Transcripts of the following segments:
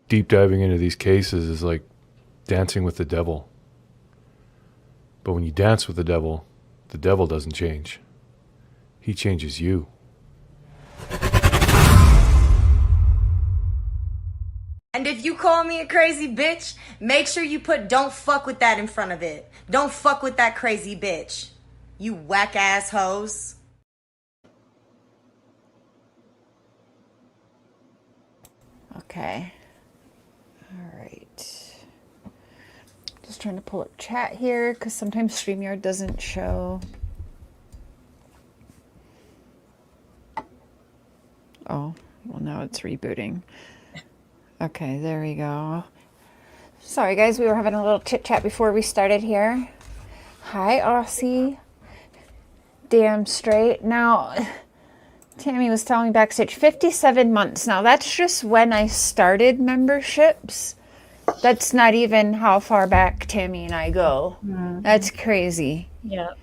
deep diving into these cases is like dancing with the devil. But when you dance with the devil doesn't change. He changes you. And if you call me a crazy bitch, make sure you put "don't fuck with that" in front of it. Don't fuck with that crazy bitch. You whack ass hoes. Okay. All right. Just trying to pull up chat here because sometimes StreamYard doesn't show. Oh, well, now it's rebooting. Okay, there we go. Sorry, guys, we were having a little chit chat before we started here. Hi, Aussie. Damn straight. Now, Tammy was telling me backstage 57 months. Now, that's just when I started memberships. That's not even how far back Tammy and I go. Mm-hmm. That's crazy. Yep.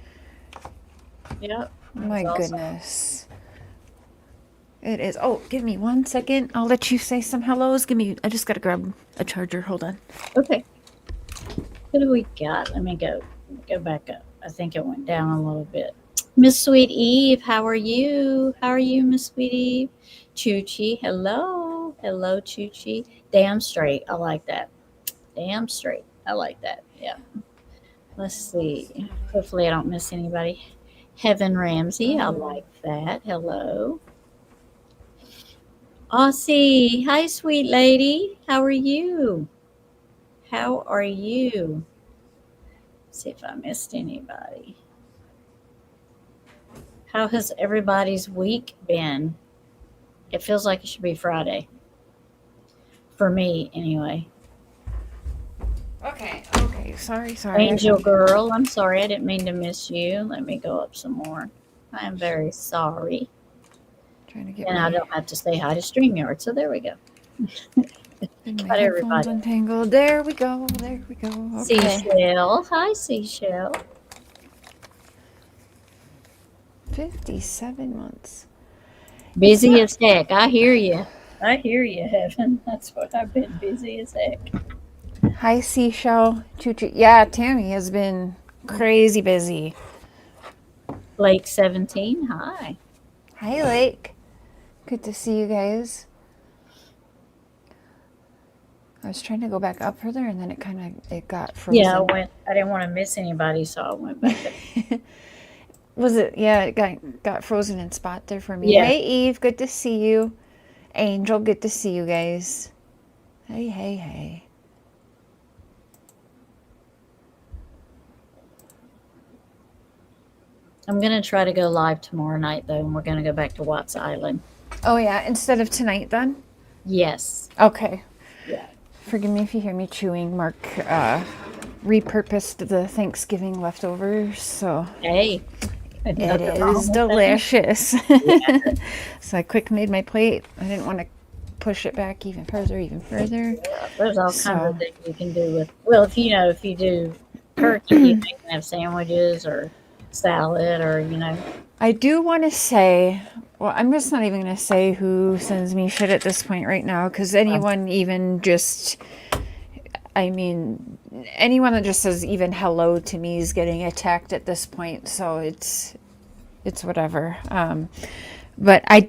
Yep. My goodness. It is. Oh, give me 1 second. I'll let you say some hellos. I just got to grab a charger. Hold on. Okay. What do we got? Let me go back up. I think it went down a little bit. Miss Sweet Eve, how are you? How are you, Miss Sweet Eve? Choochie, hello. Hello, Choochie. Damn straight. I like that. Damn straight. I like that. Yeah. Let's see. Hopefully I don't miss anybody. Heaven Ramsey, I like that. Hello. Aussie, hi, sweet lady. How are you? How are you? Let's see if I missed anybody. How has everybody's week been? It feels like it should be Friday. For me, anyway. Okay. Sorry. Angel girl, I'm sorry. I didn't mean to miss you. Let me go up some more. I am very sorry. Trying to get and I don't have to say hi to StreamYard, so there we go. Got everybody untangled. There we go. Okay. Seashell. Hi, Seashell. 57 months. Busy as heck. I hear you. Heaven. That's what I've been, busy as heck. Hi, Seashell. Choo-choo. Yeah, Tammy has been crazy busy. Lake 17. Hi. Hi, Lake. Good to see you guys. I was trying to go back up further, and then it got frozen. Yeah, I didn't want to miss anybody, so I went back up. Was it? Yeah, it got frozen in spot there for me. Yeah. Hey, Eve. Good to see you. Angel, good to see you guys. Hey. I'm going to try to go live tomorrow night, though, and we're going to go back to Watts Island. Oh, yeah. Instead of tonight, then? Yes. Okay. Yeah. Forgive me if you hear me chewing. Mark repurposed the Thanksgiving leftovers, so... Hey. It is delicious. Yeah. So I quick made my plate. I didn't want to push it back even further. Yeah, there's all kinds of things you can do with... Well, if you do turkey, you can have sandwiches or salad or, I do want to say, well, I'm just not even going to say who sends me shit at this point right now, because anyone even just, anyone that just says even hello to me is getting attacked at this point, so it's whatever. But I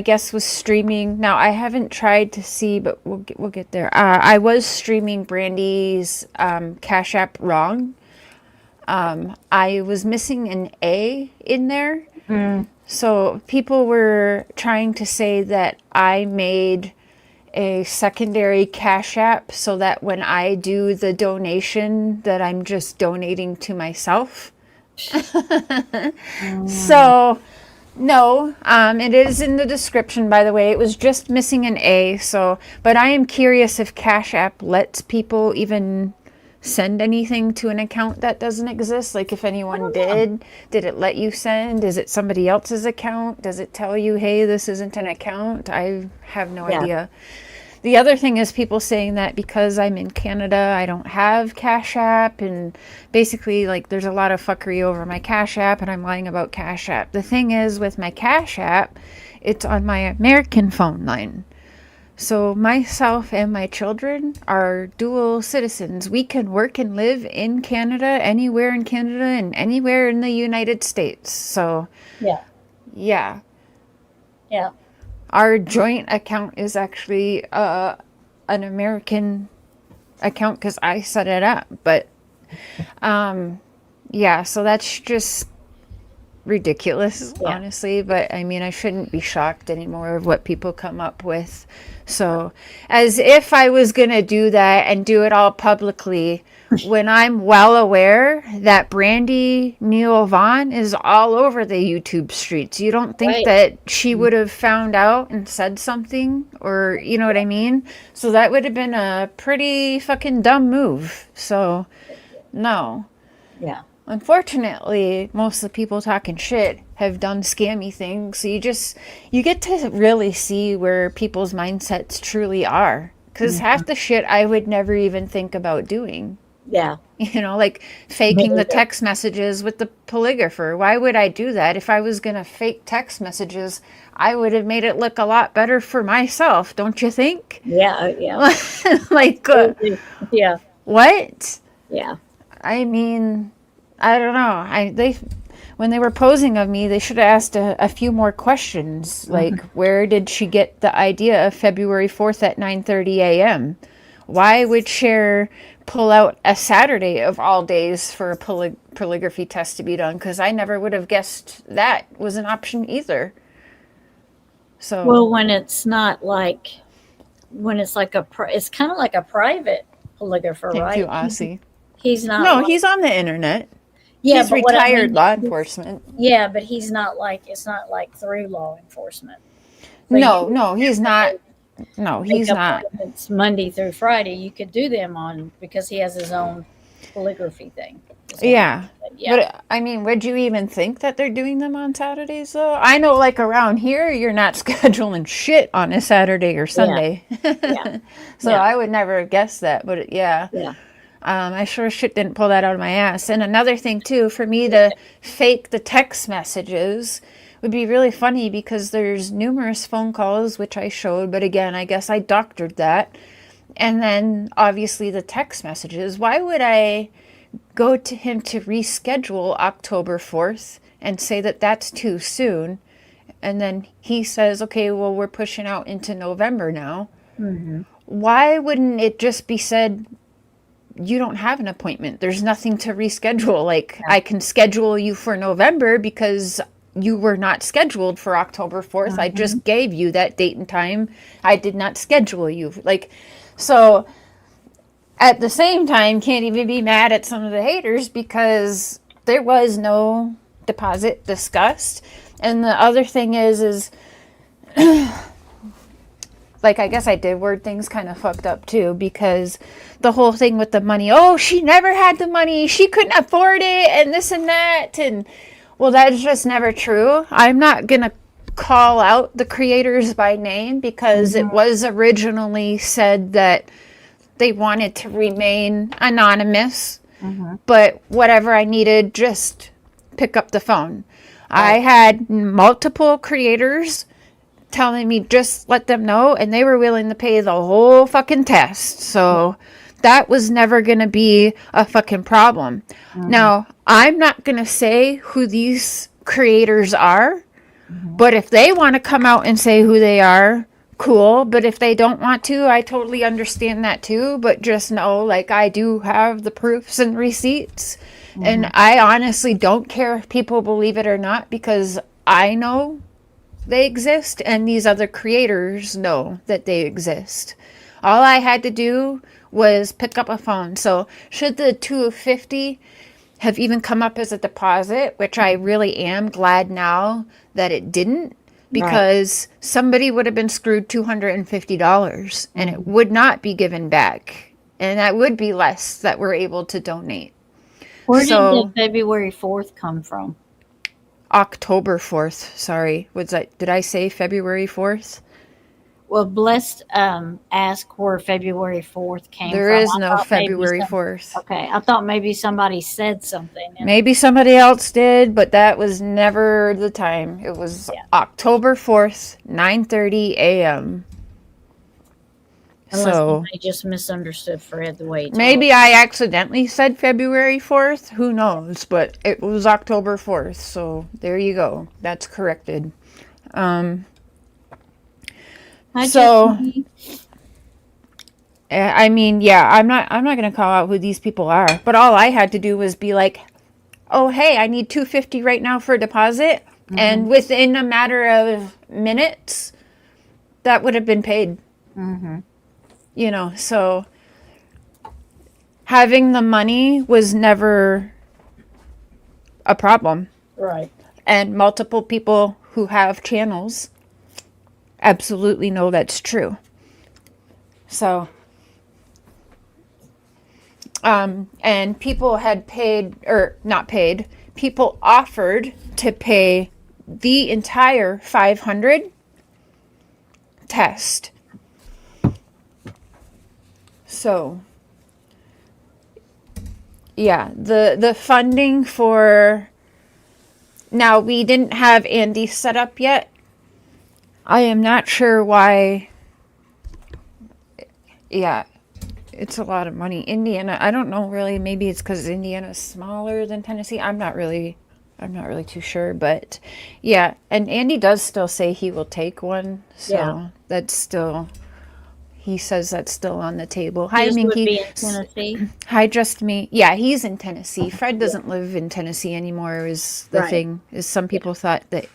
guess, was streaming. Now, I haven't tried to see, but we'll get there. I was streaming Brandi's Cash App wrong. I was missing an A in there. So people were trying to say that I made a secondary Cash App so that when I do the donation that I'm just donating to myself. So no, it is in the description, by the way. It was just missing an A. So, but I am curious if Cash App lets people even send anything to an account that doesn't exist. Like, if anyone did it let you send? Is it somebody else's account? Does it tell you, hey, this isn't an account? I have no idea. The other thing is people saying that because I'm in Canada, I don't have Cash App, and basically, like, there's a lot of fuckery over my Cash App, and I'm lying about Cash App. The thing is, with my Cash App, it's on my American phone line. So myself and my children are dual citizens. We can work and live in Canada, anywhere in Canada, and anywhere in the United States. So, Yeah. yeah. Yeah. Our joint account is actually an American account because I set it up. But, yeah, so that's just ridiculous, Yeah. honestly. But I mean, I shouldn't be shocked anymore of what people come up with. So, as if I was going to do that and do it all publicly when I'm well aware that Brandy Neil Vaughn is all over the YouTube streets. You don't think Right. that she would have found out and said something, or you know what I mean? So that would have been a pretty fucking dumb move. So, no. Yeah. Unfortunately, most of the people talking shit have done scammy things. So you get to really see where people's mindsets truly are. Because half the shit I would never even think about doing. Yeah. You know, like faking the neither. text messages with the polygrapher. Why would I do that? If I was going to fake text messages, I would have made it look a lot better for myself, don't you think? Yeah. Yeah. Like, Yeah. what? Yeah. I mean, I don't know. When they were posing of me, they should have asked a few more questions. Like, where did she get the idea of February 4th at 9:30 a.m.? Why would Cher pull out a Saturday of all days for a polygraphy test to be done? Because I never would have guessed that was an option either. So, Well, when it's not like, when it's like it's kind of like a private polygrapher, thank right? you, Aussie. He's not. No, like- he's on the internet. yeah, He's but what I retired mean, law enforcement. Yeah, but he's not like, it's not like through law enforcement. So No, he's not. No, make he's not. appointments Monday through Friday. You could do them on, because he has his own polygraphy thing. is what Yeah. he said. Yeah. But I mean, would you even think that they're doing them on Saturdays though? I know like around here you're not scheduling shit on a Saturday or Sunday. Yeah. So Yeah. I would never guess that, but yeah. Yeah. I sure shit didn't pull that out of my ass. And another thing too, for me to fake the text messages would be really funny because there's numerous phone calls, which I showed, but again, I guess I doctored that. And then obviously the text messages. Why would I go to him to reschedule October 4th and say that that's too soon? And then he says, okay, well, we're pushing out into November now. Why wouldn't it just be said, you don't have an appointment? There's nothing to reschedule. Like, I can schedule you for November because you were not scheduled for October 4th. I just gave you that date and time. I did not schedule you. Like, so at the same time, can't even be mad at some of the haters because there was no deposit discussed. And the other thing is like, I guess I did word things kind of fucked up too, because the whole thing with the money, oh, she never had the money, she couldn't afford it, and this and that, and well, that's just never true. I'm not gonna call out the creators by name because it was originally said that they wanted to remain anonymous, but whatever I needed, just pick up the phone. I had multiple creators telling me just let them know, and they were willing to pay the whole fucking test. So that was never going to be a fucking problem. Now, I'm not going to say who these creators are, but if they want to come out and say who they are, cool. But if they don't want to, I totally understand that too. But just know, like, I do have the proofs and receipts. And I honestly don't care if people believe it or not, because I know they exist and these other creators know that they exist. All I had to do was pick up a phone. So should the $250 have even come up as a deposit, which I really am glad now that it didn't, because somebody would have been screwed $250 and it would not be given back. And that would be less that we're able to donate. Where So- did the February 4th come from? October 4th. Sorry. Did I say February 4th? Well, Blessed asked where February 4th came from. There is I no thought maybe February some- 4th. Okay, I thought maybe somebody said something. Maybe somebody else did, but that was never the time. It was October 4th, 9:30 a.m. Unless So I just misunderstood Fred the way he maybe I accidentally said February 4th. Who knows? But it was October 4th. So there you go. That's corrected. Hi, So Jesse. I mean, yeah, I'm not gonna call out who these people are. But all I had to do was be like, oh hey, I need $250 right now for a deposit, and within a matter of minutes, that would have been paid. You know, so having the money was never a problem. Right. And multiple people who have channels absolutely know that's true. So, and people had paid, or not paid, people offered to pay the entire 500 test. So, yeah, the funding for, now we didn't have Andy set up yet. I am not sure why. Yeah, it's a lot of money. Indiana, I don't know really, maybe it's because Indiana's smaller than Tennessee. I'm not really too sure, but yeah, and Andy does still say he will take one, so that's still, he says that's still on the table. Hi, His would Minky. be in Tennessee. Hi, just me. Yeah, he's in Tennessee. Fred doesn't live in Tennessee anymore. Is the thing? Is some people thought that?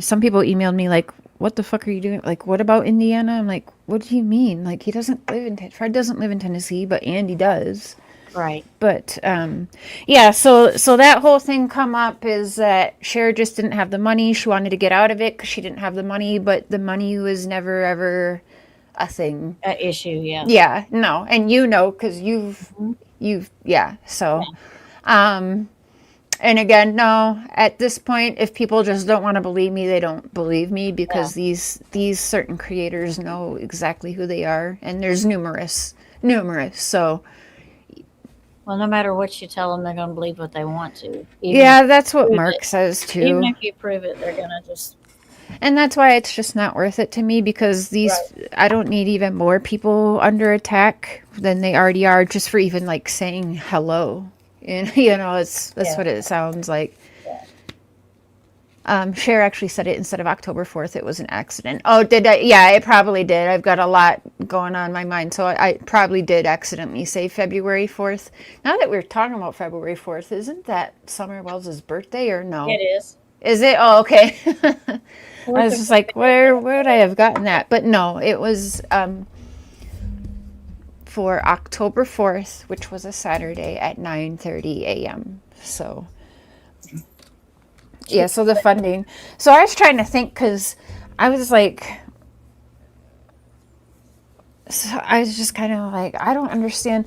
Some people emailed me like, "What the fuck are you doing? Like, what about Indiana?" I'm like, "What do you mean? Like, he doesn't live in Fred doesn't live in Tennessee, but Andy does." Right. But yeah, so that whole thing come up is that Cher just didn't have the money. She wanted to get out of it because she didn't have the money, but the money was never ever a thing. An issue, yeah. Yeah, no, and you know, because you've yeah. So, and again, no. At this point, if people just don't want to believe me, they don't believe me, because these certain creators know exactly who they are, and there's numerous. So. Well, no matter what you tell them, they're going to believe what they want to. Yeah, that's what Mark says too. Even if you prove it, they're going to just. And that's why it's just not worth it to me, because these, I don't need even more people under attack than they already are, just for even like saying hello. And you know, that's what it sounds like. Cher actually said it instead of October 4th. It was an accident. Oh, did I? Yeah, it probably did. I've got a lot going on in my mind. So I probably did accidentally say February 4th. Now that we're talking about February 4th, isn't that Summer Wells' birthday or no? It is. Is it? Oh, okay. I was just like, where would I have gotten that? But no, it was for October 4th, which was a Saturday at 9:30 a.m. So, yeah, so the funding. So I was trying to think, because I was like, so I was just kind of like, I don't understand.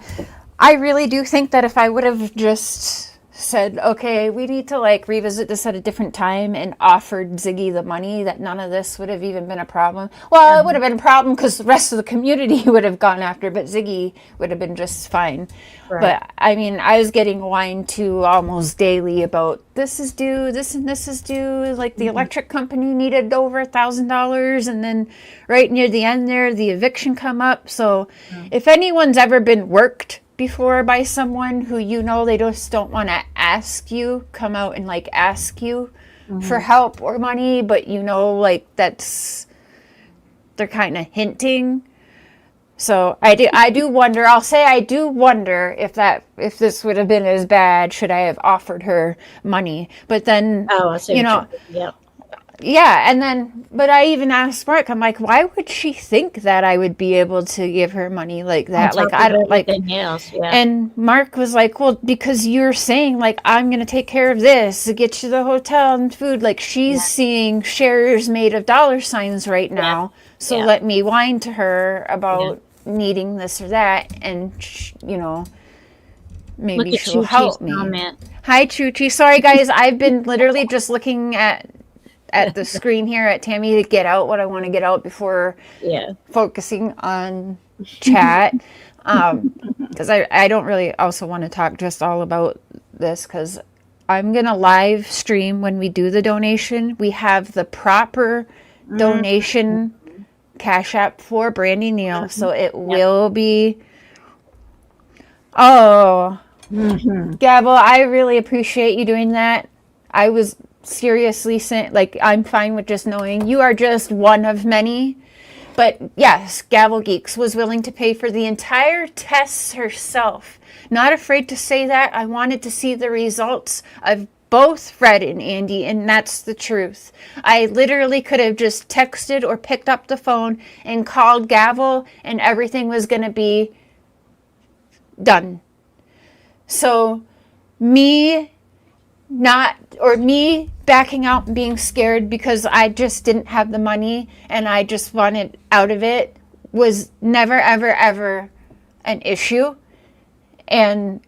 I really do think that if I would have just said, okay, we need to like revisit this at a different time, and offered Ziggy the money, that none of this would have even been a problem. Well, it would have been a problem because the rest of the community would have gone after, but Ziggy would have been just fine. Right. But I mean, I was getting whined to almost daily about this is due, this and this is due. Like the electric company needed over $1,000, and then right near the end there, the eviction come up. So if anyone's ever been worked before by someone who, you know, they just don't want to ask you, come out and like ask you for help or money, but you know, like that's, they're kind of hinting. So I do wonder, I'll say I do wonder if this would have been as bad, should I have offered her money. But then, you know, yeah, and then, but I even asked Mark, I'm like, why would she think that I would be able to give her money like that? Like, I don't like anything else. Yeah. And Mark was like, well, because you're saying like, I'm going to take care of this to get you the hotel and food. Like, she's seeing shares made of dollar signs right now. So let me whine to her about needing this or that. And, you know, maybe she'll help me. Comment. Hi, Chuchi. Sorry, guys. I've been literally just looking at the screen here at Tammy to get out what I want to get out before focusing on chat. Because I don't really also want to talk just all about this, because I'm going to live stream when we do the donation. We have the proper donation Cash App for Brandy Neal. So it will be. Oh, Gavel, I really appreciate you doing that. I was seriously saying, like, I'm fine with just knowing you are just one of many. But yes, Gavel Geeks was willing to pay for the entire tests herself. Not afraid to say that. I wanted to see the results of both Fred and Andy, and that's the truth. I literally could have just texted or picked up the phone and called Gavel, and everything was going to be done. So me backing out and being scared because I just didn't have the money and I just wanted out of it was never, ever, ever an issue. And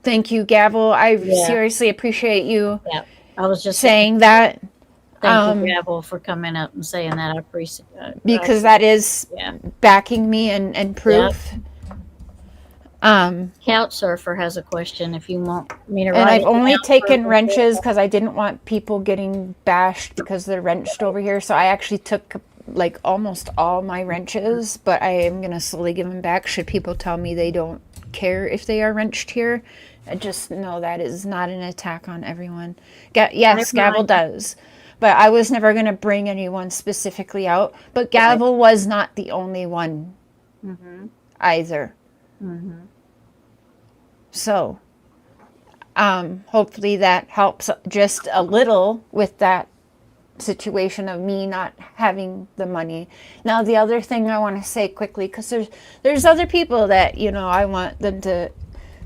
thank you, Gavel. I seriously appreciate you I was just saying that. Thank you, Gavel, for coming up and saying that. I appreciate it. Because that is backing me and proof. Couch Surfer has a question if you want me to write and I've it only down taken for- wrenches because I didn't want people getting bashed because they're wrenched over here. So I actually took like almost all my wrenches, but I am going to slowly give them back should people tell me they don't care if they are wrenched here. I just know that is not an attack on everyone. Yes, Gavel does. But I was never going to bring anyone specifically out. But Gavel was not the only one either. So, hopefully that helps just a little with that situation of me not having the money. Now, the other thing I want to say quickly, because there's other people that, you know, I want them to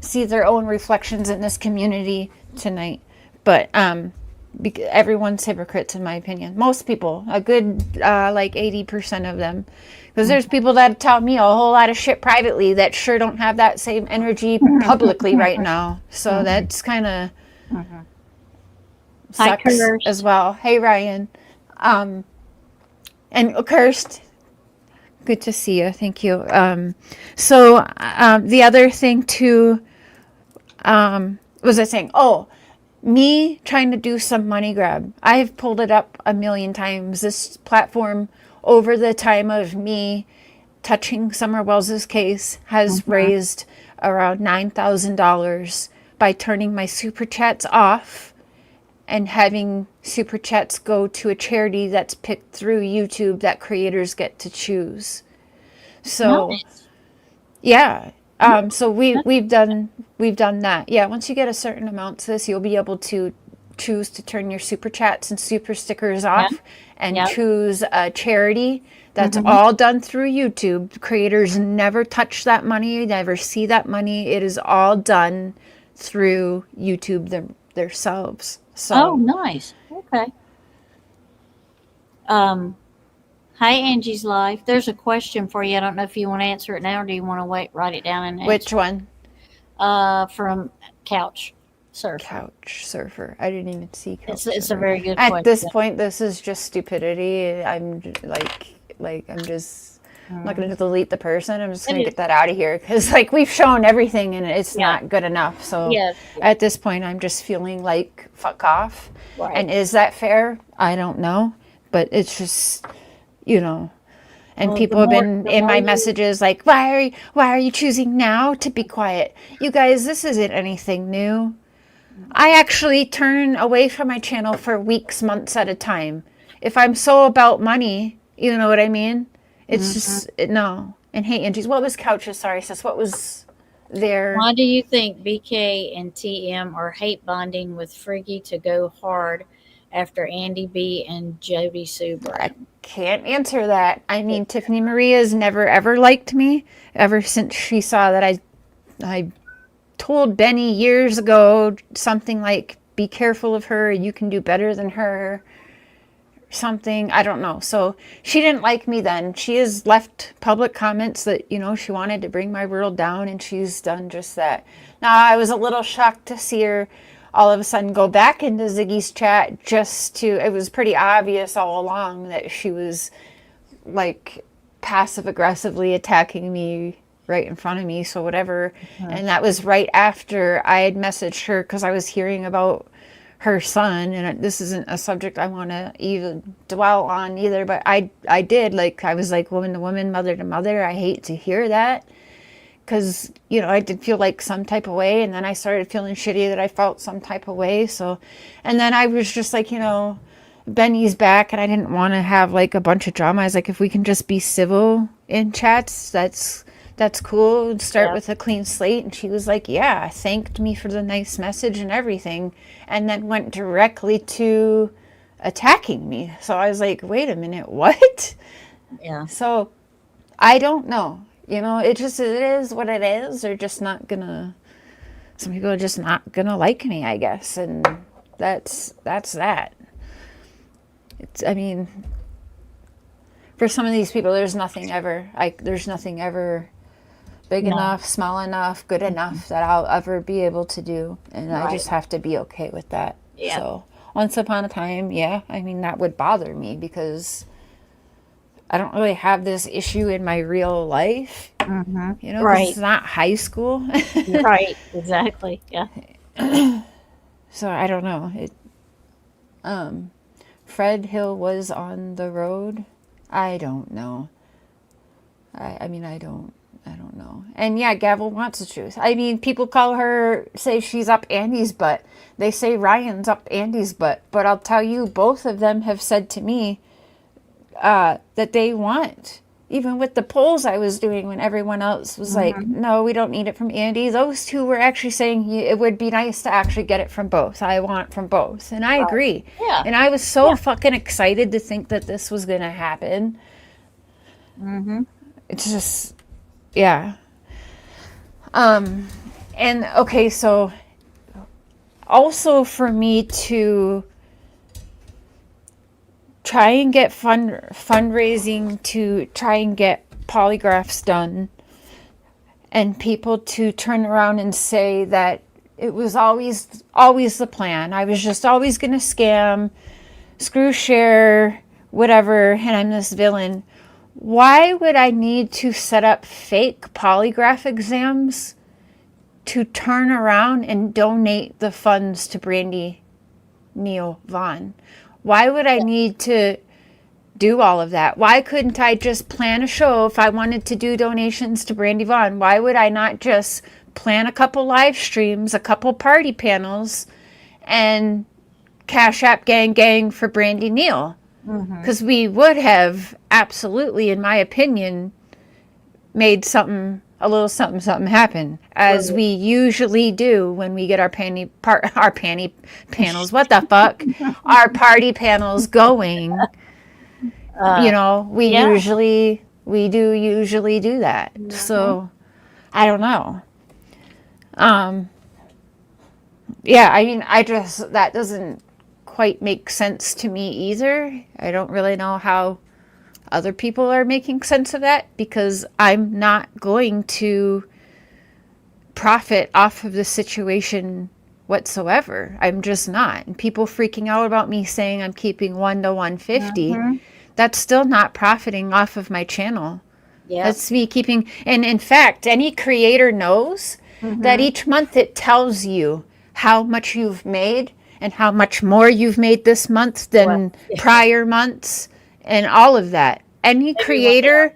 see their own reflections in this community tonight. But everyone's hypocrites, in my opinion. Most people, a good like 80% of them. Because there's people that tell me a whole lot of shit privately that sure don't have that same energy publicly right now. So that's kind of sucks as well. Hey, Ryan. And Kirst, good to see you. Thank you. So the other thing too, was I saying? Oh, me trying to do some money grab. I've pulled it up a million times. This platform, over the time of me touching Summer Wells's case, has raised around $9,000 by turning my super chats off and having super chats go to a charity that's picked through YouTube that creators get to choose. So, yeah. So we've done that. Yeah, once you get a certain amount to this, you'll be able to choose to turn your super chats and super stickers off and choose a charity. That's all done through YouTube. Creators never touch that money, never see that money. It is all done through YouTube themselves. So, oh, nice. Okay. Hi, Angie's Life. There's a question for you. I don't know if you want to answer it now or do you want to write it down and answer? Which one? From Couch Surfer. Couch Surfer. I didn't even see Couch It's Surfer. a very good question. At this point, this is just stupidity. I'm I'm not going to delete the person. I'm just going to get that out of here because we've shown everything and it's not good enough. So at this point, I'm just feeling like fuck off. Right. And is that fair? I don't know, but it's just, you know. And people have been in my messages like, why are you choosing now to be quiet? You guys, this isn't anything new. I actually turn away from my channel for weeks, months at a time. If I'm so about money, you know what I mean? It's just, no. And hey, Angie's, what was Couch's? Sorry, sis. What was there? Why do you think BK and TM are hate bonding with Friggy to go hard after Andy B and Jody Sue? I can't answer that. I mean, Tiffany Marie has never, ever liked me ever since she saw that I told Benny years ago something like, be careful of her. You can do better than her. Something, I don't know. So she didn't like me then. She has left public comments that, you know, she wanted to bring my world down, and she's done just that. Now, I was a little shocked to see her all of a sudden go back into Ziggy's chat it was pretty obvious all along that she was like passive aggressively attacking me right in front of me. So whatever. And that was right after I had messaged her because I was hearing about her son, and this isn't a subject I want to even dwell on either, but I did, like, I was like, woman to woman, mother to mother. I hate to hear that, because, you know, I did feel like some type of way, and then I started feeling shitty that I felt some type of way. So, and then I was just like, you know, Benny's back, and I didn't want to have like a bunch of drama. I was like, if we can just be civil in chats, that's cool. Start with a clean slate. And she was like, yeah, thanked me for the nice message and everything, and then went directly to attacking me. So I was like, wait a minute, what? Yeah. So I don't know. You know, it is what it is. They're just not gonna, some people are just not gonna like me, I guess. And that's that. It's, I mean, for some of these people, there's nothing ever big enough, small enough, good enough that I'll ever be able to do. And I just have to be okay with that. Yeah. So once upon a time, yeah, I mean, that would bother me because I don't really have this issue in my real life, you know, 'cause it's not high school. Right, exactly. Yeah. So I don't know. Fred Hill was on the road. I don't know. I mean, I don't know. And yeah, Gavel wants the truth. I mean, people call her, say she's up Andy's butt. They say Ryan's up Andy's butt. But I'll tell you, both of them have said to me that they want, even with the polls I was doing when everyone else was like, no, we don't need it from Andy. Those two were actually saying it would be nice to actually get it from both. I want from both. And I agree. Yeah. And I was so fucking excited to think that this was going to happen. It's just, yeah. And okay, so also for me to try and get fundraising to try and get polygraphs done, and people to turn around and say that it was always the plan. I was just always going to scam, screw share, whatever, and I'm this villain. Why would I need to set up fake polygraph exams to turn around and donate the funds to Brandi Neal Vaughn? Why would I need to do all of that? Why couldn't I just plan a show if I wanted to do donations to Brandi Vaughn? Why would I not just plan a couple live streams, a couple party panels, and Cash App gang for Brandi Neal? Because we would have absolutely, in my opinion, made a little something happen, as we usually do when we get our panty panels. What the fuck? Our party panels going. You know, we usually do that. So I don't know. Yeah, I mean, that doesn't quite make sense to me either. I don't really know how other people are making sense of that, because I'm not going to profit off of the situation whatsoever. I'm just not. And people freaking out about me saying I'm keeping 1 to 150, that's still not profiting off of my channel. That's me keeping, and in fact, any creator knows that each month it tells you how much you've made and how much more you've made this month than prior months, and all of that. Any creator,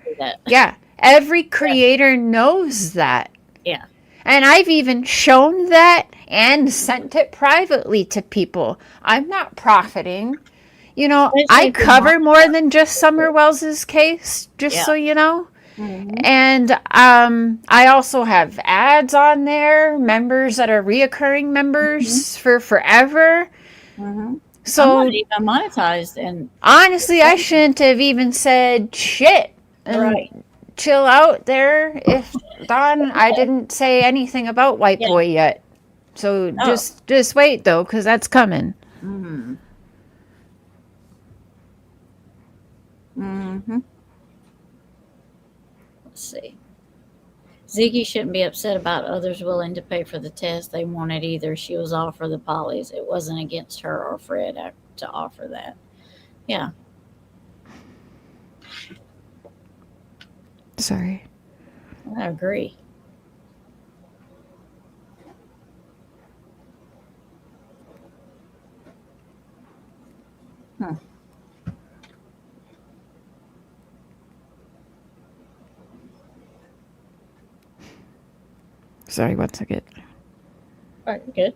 every creator knows that. Yeah. And I've even shown that and sent it privately to people. I'm not profiting. You know, I cover more than just Summer Wells's case, just so you know. And I also have ads on there, members that are reoccurring members for forever. So I'm not even monetized, and honestly, I shouldn't have even said shit. And chill out there. If Don, I didn't say anything about White Boy yet, so just wait though, because that's coming. Let's see. Ziggy shouldn't be upset about others willing to pay for the test. They wanted either. She was all for the polys. It wasn't against her or Fred to offer that. Yeah. Sorry. I agree. Hmm. Sorry, one second. All right, good.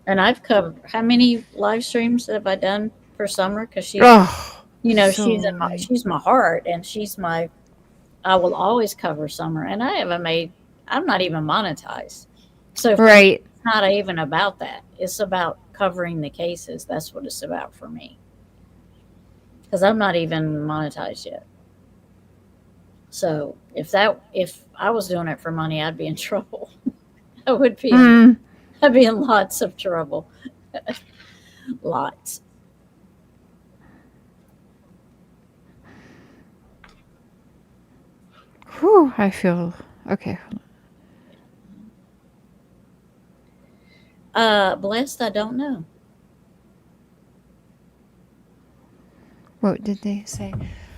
And I've covered how many live streams have I done for Summer? Because she's, Oh, so she's my heart, and she's my. I will always cover Summer, and I haven't made. I'm not even monetized, so for me, right. it's not even about that. It's about covering the cases. That's what it's about for me. Because I'm not even monetized yet. So if I was doing it for money, I'd be in trouble. I would be. Mm. I'd be in lots of trouble. Lots. Whew, I feel okay. Blessed, I don't know. What did they say?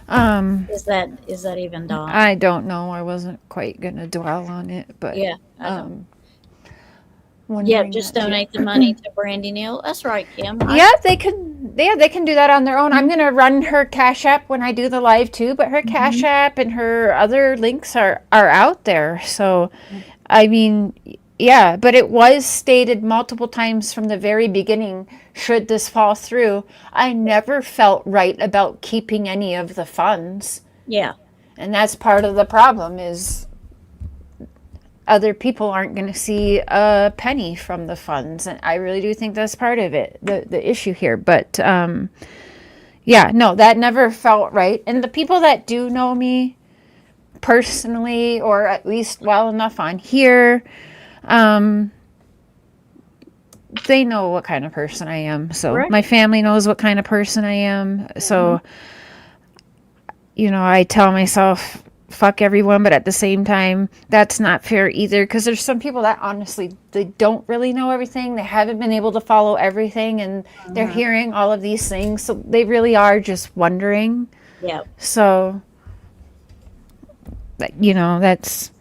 Is that even Dawn? I don't know. I wasn't quite gonna dwell on it, but Yeah, I don't. Yeah, wondering just that too. donate the money to Brandy Neal. That's right, Kim. Yeah, they can. Yeah, they can do that on their own. I'm gonna run her Cash App when I do the live too, but her Cash App and her other links are out there. So, I mean, yeah, but it was stated multiple times from the very beginning. Should this fall through, I never felt right about keeping any of the funds, Yeah, and that's part of the problem. Is other people aren't going to see a penny from the funds, and I really do think that's part of it, the issue here. But yeah, no, that never felt right. And the people that do know me personally, or at least well enough on here, they know what kind of person I am. So right. my family knows what kind of person I am. So you know, I tell myself fuck everyone, but at the same time, that's not fair either, because there's some people that honestly, they don't really know everything. They haven't been able to follow everything, and they're hearing all of these things, so they really are just wondering. Yeah, So, you know, that's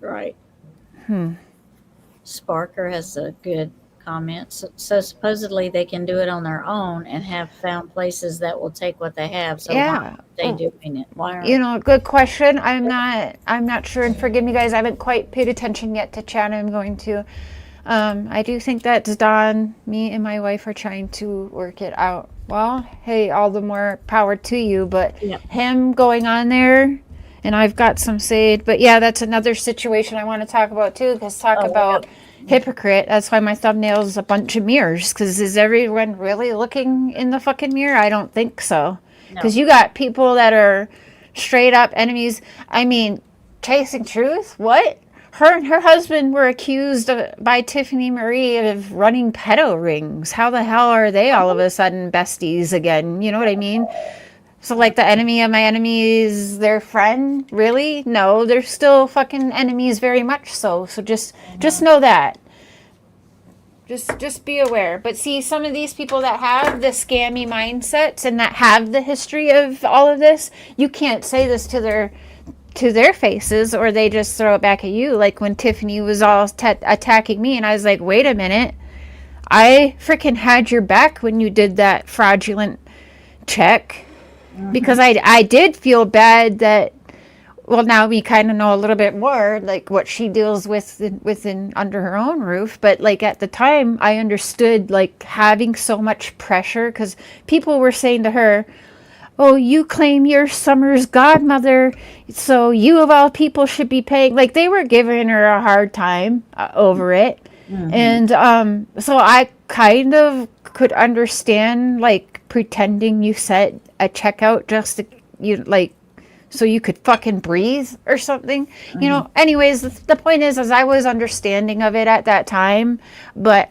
right. Sparker has a good comment. So supposedly they can do it on their own and have found places that will take what they have. So why yeah. aren't they doing it? Why aren't You know, good question. I'm not sure, and forgive me guys, I haven't quite paid attention yet to chat. I'm going to. I do think that's Don. Me and my wife are trying to work it out. Well, hey, all the more power to you, but him going on there, and I've got some shade, but yeah, that's another situation I want to talk about too, because about hypocrite. That's why my thumbnail is a bunch of mirrors, because is everyone really looking in the fucking mirror? I don't think so. Because you got people that are straight up enemies. I mean, chasing truth? What? Her and her husband were accused by Tiffany Marie of running pedo rings. How the hell are they all of a sudden besties again? You know what I mean? So, like, the enemy of my enemy is their friend? Really? No, they're still fucking enemies, very much so. So just know that. Just be aware. But see, some of these people that have the scammy mindsets and that have the history of all of this, you can't say this to their faces, or they just throw it back at you. Like when Tiffany was all attacking me, and I was like, wait a minute, I freaking had your back when you did that fraudulent check. Because I did feel bad that, well, now we kind of know a little bit more, like what she deals with within under her own roof. But like at the time, I understood like having so much pressure, because people were saying to her, oh, you claim you're Summer's godmother, so you of all people should be paying. Like they were giving her a hard time over it. And so I kind of could understand like pretending you set a checkout just to, you like, so you could fucking breathe or something, you know. Anyways, the point is I was understanding of it at that time, but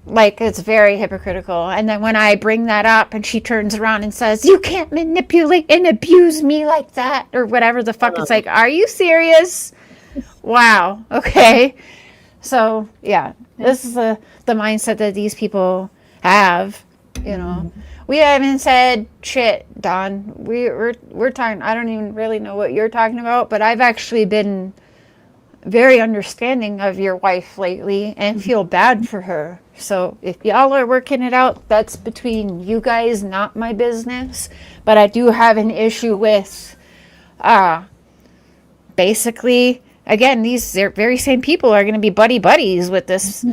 like it's very hypocritical. And then when I bring that up and she turns around and says, you can't manipulate and abuse me like that, or whatever the fuck, it's like, are you serious? Wow. Okay. So yeah, this is the mindset that these people have, you know. We haven't said shit, Don. We're talking. I don't even really know what you're talking about, but I've actually been very understanding of your wife lately and feel bad for her. So if y'all are working it out, that's between you guys, not my business. But I do have an issue with basically, again, these very same people are going to be buddies with this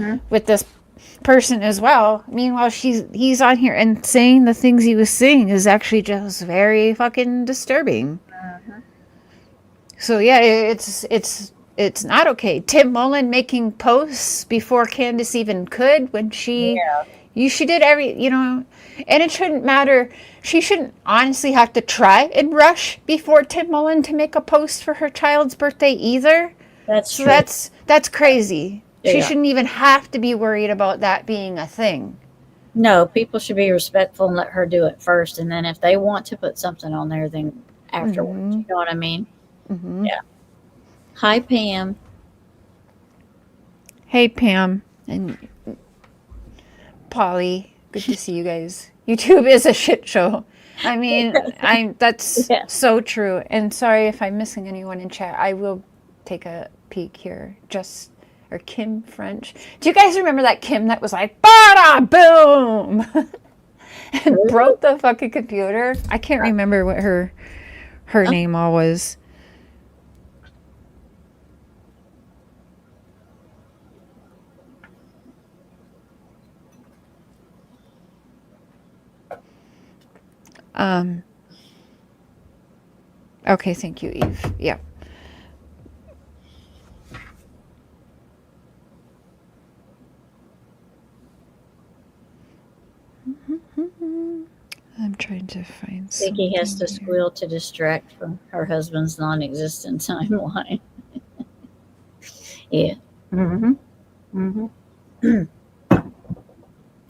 person as well. Meanwhile, he's on here and saying the things he was saying is actually just very fucking disturbing. So yeah, it's not okay. Tim Mullen making posts before Candace even could when she did and it shouldn't matter. She shouldn't honestly have to try and rush before Tim Mullen to make a post for her child's birthday either. That's so true. That's crazy. Yeah. She shouldn't even have to be worried about that being a thing. No, people should be respectful and let her do it first, and then if they want to put something on there, then afterwards. You know what I mean? Yeah. Hi, Pam. Hey, Pam and Polly. Good to see you guys. YouTube is a shit show. I mean, that's so true. And sorry if I'm missing anyone in chat. I will take a peek here. Or Kim French. Do you guys remember that Kim that was like, bada boom, and broke the fucking computer? I can't remember what her name all was. Okay, thank you, Eve. Yeah. I'm trying to find Vicky has to squeal to distract from her husband's non-existent timeline. Yeah.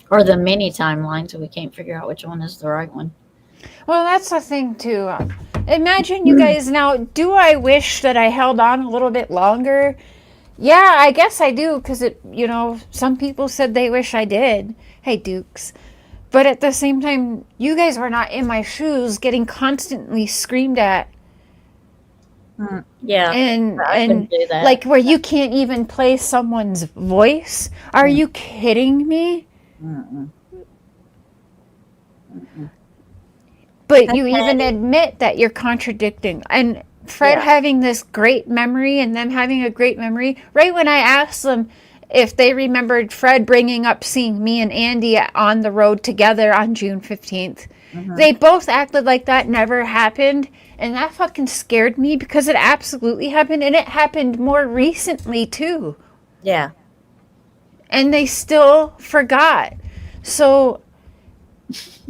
Or the mini timelines, so we can't figure out which one is the right one. Well, that's the thing, too. Imagine you guys now, do I wish that I held on a little bit longer? Yeah, I guess I do, because some people said they wish I did. Hey, Dukes. But at the same time, you guys were not in my shoes getting constantly screamed at. Yeah. And do that. like where you can't even play someone's voice. Are you kidding me? But you even admit that you're contradicting. And Fred having this great memory and them having a great memory. Right when I asked them if they remembered Fred bringing up seeing me and Andy on the road together on June 15th, they both acted like that never happened. And that fucking scared me because it absolutely happened. And it happened more recently, too. Yeah. And they still forgot. So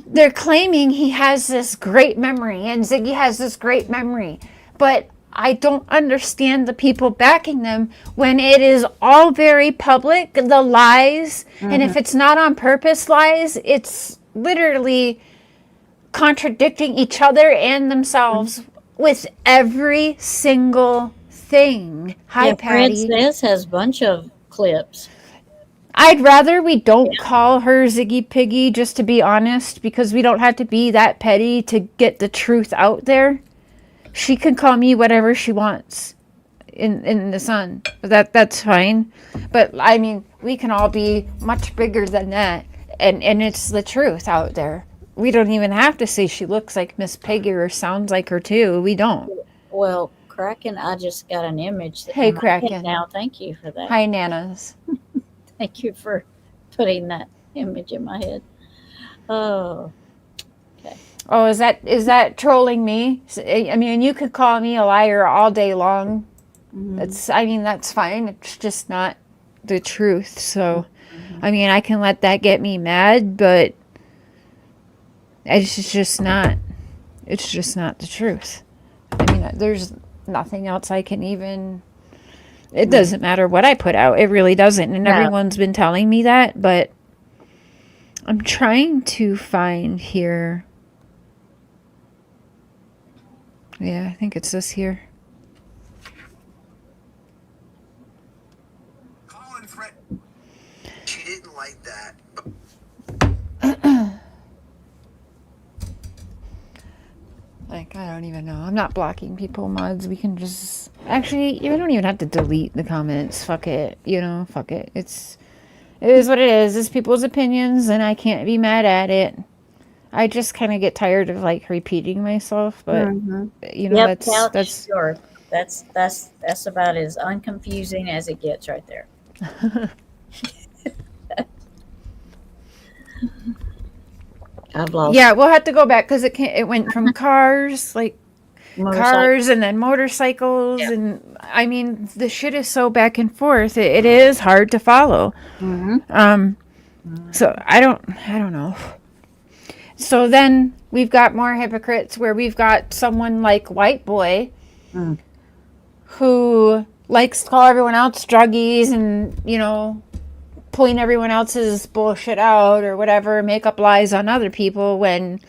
they're claiming he has this great memory and Ziggy has this great memory. But I don't understand the people backing them when it is all very public, the lies. And if it's not on purpose lies, it's literally contradicting each other and themselves with every single thing. Hi, Patty. Princess has a bunch of clips. I'd rather we don't call her Ziggy Piggy, just to be honest, because we don't have to be that petty to get the truth out there. She can call me whatever she wants in the sun. That's fine. But, I mean, we can all be much bigger than that. And it's the truth out there. We don't even have to say she looks like Miss Piggy or sounds like her, too. We don't. Well, Kraken, I just got an image. Hey, Kraken. Now, thank you for that. Hi, Nanas. Thank you for putting that image in my head. Oh. Oh, is that trolling me? I mean, you could call me a liar all day long. That's fine. It's just not the truth. So, I mean, I can let that get me mad, but it's just not the truth. I mean, there's nothing else I can even. It doesn't matter what I put out. It really doesn't. And everyone's been telling me that, but I'm trying to find here. Yeah, I think it's this here. Colin Fred. She didn't like that. Like, I don't even know. I'm not blocking people, mods. We can just... Actually, you don't even have to delete the comments. Fuck it. You know, fuck it. It is what it is. It's people's opinions, and I can't be mad at it. I just kind of get tired of, like, repeating myself, but, you know, Yep, that's... sure. That's about as unconfusing as it gets right there. I've lost. Yeah, we'll have to go back because it went from cars, like cars, and then motorcycles, and I mean the shit is so back and forth. It is hard to follow. So I don't know. So then we've got more hypocrites where we've got someone like White Boy who likes to call everyone else druggies and, you know, point everyone else's bullshit out or whatever, make up lies on other people when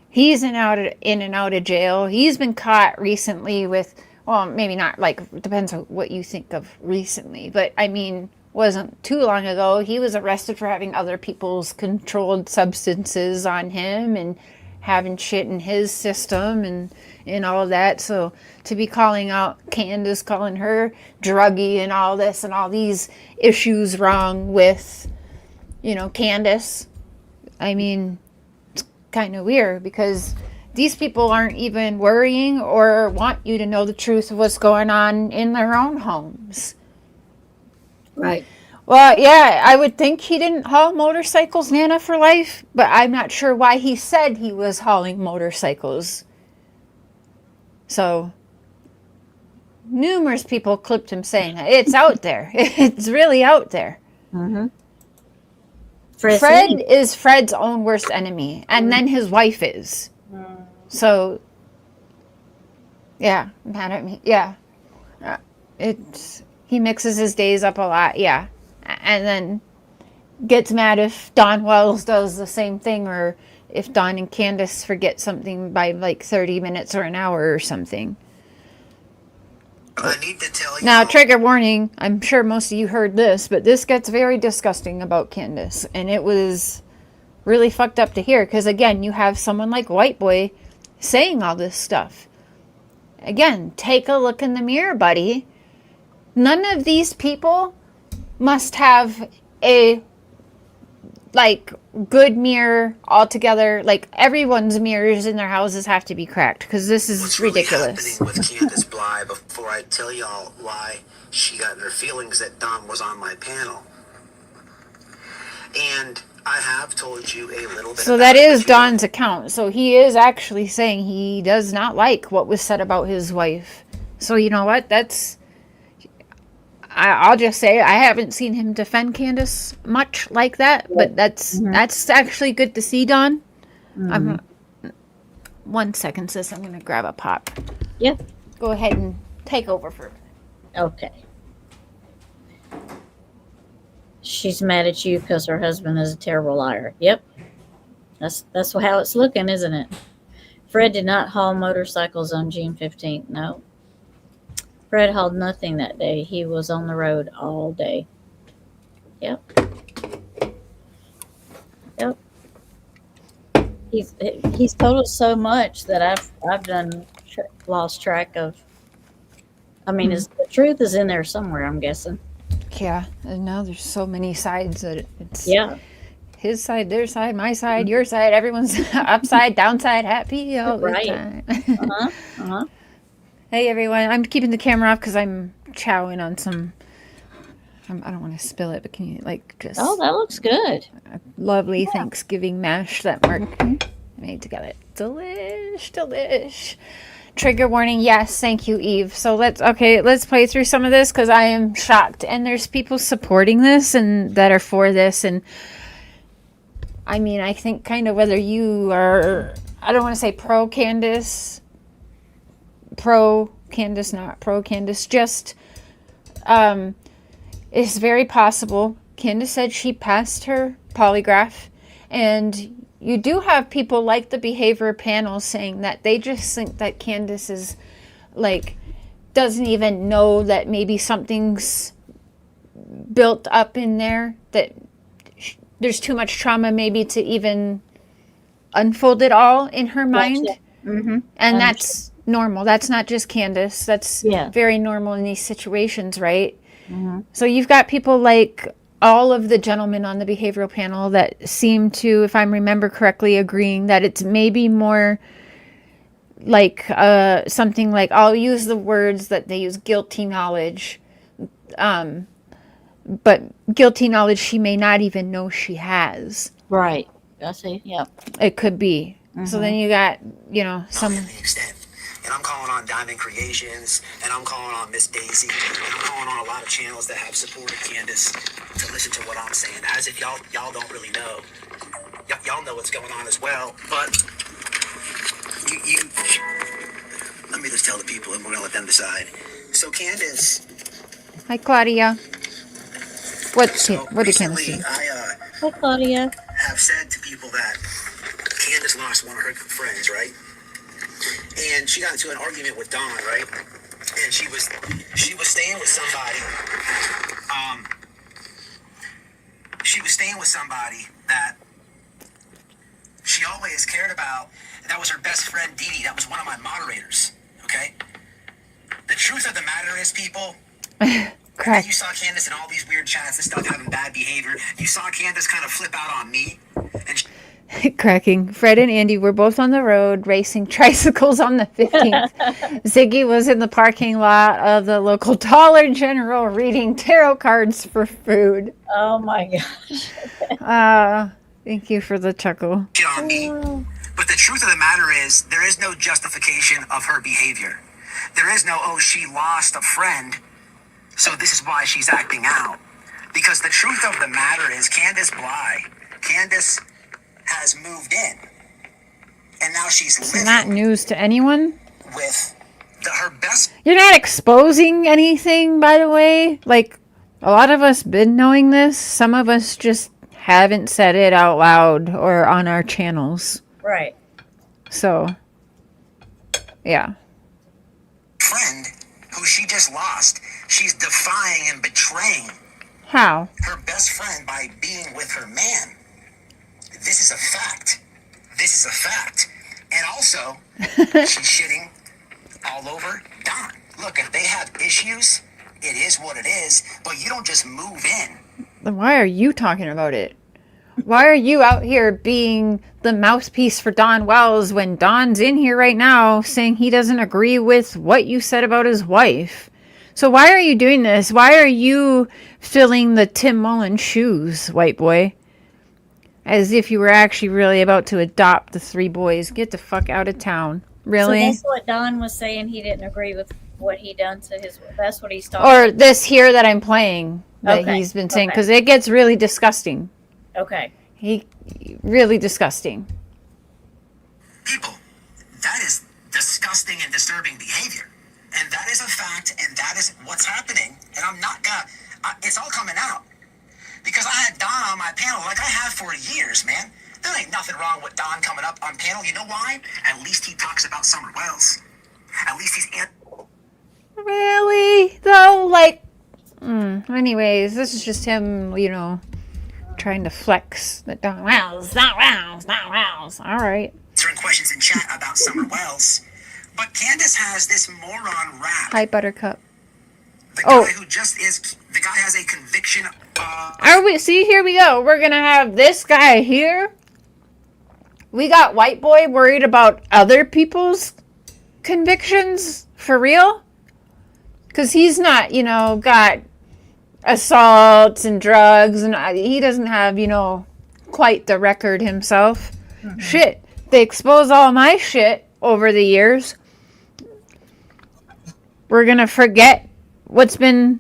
he's in and out of jail. He's been caught recently with, well, maybe not, like, depends on what you think of recently, but I mean, wasn't too long ago, he was arrested for having other people's controlled substances on him and having shit in his system and all of that. So to be calling out Candace, calling her druggy and all this and all these issues wrong with, you know, Candace, I mean, it's kind of weird because these people aren't even worrying or want you to know the truth of what's going on in their own homes. Right. Well, yeah, I would think he didn't haul motorcycles, Nana, for life, but I'm not sure why he said he was hauling motorcycles. So, numerous people clipped him saying that. It's out there. It's really out there. Fred is Fred's own worst enemy, and then his wife is. So, yeah, mad at me. Yeah. He mixes his days up a lot, yeah. And then gets mad if Don Wells does the same thing or if Don and Candace forget something by like 30 minutes or an hour or something. I need to tell you. Now, trigger warning, I'm sure most of you heard this, but this gets very disgusting about Candace. And it was really fucked up to hear because, again, you have someone like White Boy saying all this stuff. Again, take a look in the mirror, buddy. None of these people must have a, like, good mirror altogether. Like, everyone's mirrors in their houses have to be cracked because this is What's ridiculous. really happening with Candace Bly before I tell y'all why she got in her feelings that Don was on my panel. And I have told you a little bit. So that is Don's account. So he is actually saying he does not like what was said about his wife. So you know what? I'll just say I haven't seen him defend Candace much like that, but that's actually good to see, Don. 1 second, sis. I'm gonna grab a pop. Yeah. Go ahead and take over for. Okay. She's mad at you because her husband is a terrible liar. Yep. That's how it's looking, isn't it? Fred did not haul motorcycles on June 15th. No. Fred hauled nothing that day. He was on the road all day. Yep. Yep. He's told us so much that I've done lost track of. I mean, the truth is in there somewhere, I'm guessing. Yeah, and now there's so many sides that it's his side, their side, my side, your side, everyone's upside, downside, happy all the time. Hey everyone, I'm keeping the camera off because I'm chowing on some. I don't want to spill it, but can you like just? Oh, that looks good. A lovely Thanksgiving mash that Mark made together. Delish. Trigger warning. Yes, thank you, Eve. So let's play through some of this because I am shocked, and there's people supporting this and that are for this, and I mean, I think kind of whether you are, I don't want to say pro Candace, not pro Candace, just it's very possible. Candace said she passed her polygraph, and you do have people like the behavior panel saying that they just think that Candace is like doesn't even know that maybe something's built up in there, that there's too much trauma maybe to even unfold it all in her mind. And that's normal. That's not just Candace. That's very normal in these situations, right? So you've got people like all of the gentlemen on the behavioral panel that seem to, if I remember correctly, agreeing that it's maybe more like something like, I'll use the words that they use, guilty knowledge. But guilty knowledge she may not even know she has. Right. I see. Yep. It could be. So then you got, you know, some. To the extent. And I'm calling on Diamond Creations, and I'm calling on Miss Daisy, and I'm calling on a lot of channels that have supported Candace to listen to what I'm saying, as if y'all don't really know. Y'all know what's going on as well, but you let me just tell the people, and we're gonna let them decide. So Candace. Hi, Claudia. What did Candace Recently, do? Hi, Claudia. Have said to people that Candace lost one of her friends, right? And she got into an argument with Dawn, right? And she was staying with somebody. She was staying with somebody that she always cared about. That was her best friend, Dee Dee. That was one of my moderators. Okay. The truth of the matter is, people. Correct. You saw Candace in all these weird chats and stuff having bad behavior. You saw Candace kind of flip out on me. And Cracking. Fred and Andy were both on the road racing tricycles on the 15th. Ziggy was in the parking lot of the local Dollar General reading tarot cards for food. Oh my gosh. Thank you for the chuckle. on me. But the truth of the matter is, there is no justification of her behavior. There is no, oh, she lost a friend, so this is why she's acting out. Because the truth of the matter is, Candace has moved in, and now she's It's living not news to anyone. with her best. You're not exposing anything, by the way. Like, a lot of us been knowing this. Some of us just haven't said it out loud or on our channels. Right. So, yeah. Friend who she just lost. She's defying and betraying How? her best friend by being with her man. This is a fact. This is a fact. And also, she's shitting all over Don. Look, if they have issues, it is what it is, but you don't just move in. Then why are you talking about it? Why are you out here being the mouthpiece for Don Wells when Don's in here right now saying he doesn't agree with what you said about his wife? So why are you doing this? Why are you filling the Tim Mullen shoes, white boy? As if you were actually really about to adopt the three boys. Get the fuck out of town. Really? So that's what Don was saying. He didn't agree with what he done to his. That's what he's talking. Or this here that I'm playing that he's been saying, because it gets really disgusting. Okay. Really disgusting. People, that is disgusting and disturbing behavior. And that is a fact, and that is what's happening. And I'm not gonna, it's all coming out. Because I had Don on my panel like I have for years, man. There ain't nothing wrong with Don coming up on panel. You know why? At least he talks about Summer Wells. At least he's... Really? Though, like... Anyways, this is just him, you know, trying to flex that Don Wells, not Wells, not Wells. All right. Answering questions in chat about Summer Wells. But Candace has this moron rap. Hi, Buttercup. The guy who just is... The guy has a conviction... Are we? See, here we go. We're gonna have this guy here. We got white boy worried about other people's convictions for real, because he's not, you know, got assaults and drugs, and he doesn't have, you know, quite the record himself. Shit, they expose all my shit over the years. We're gonna forget what's been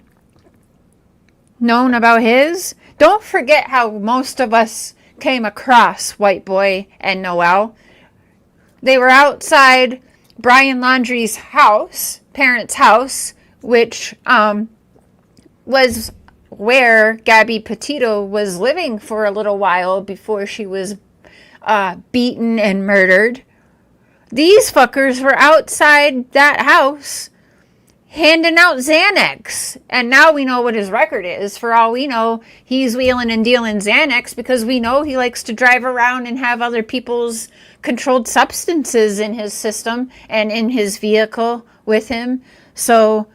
known about his. Don't forget how most of us came across white boy and Noel. They were outside Brian Laundrie's house, parents' house, which was where Gabby Petito was living for a little while before she was beaten and murdered. These fuckers were outside that house. handing out Xanax. And now we know what his record is. For all we know, he's wheeling and dealing Xanax because we know he likes to drive around and have other people's controlled substances in his system and in his vehicle with him. So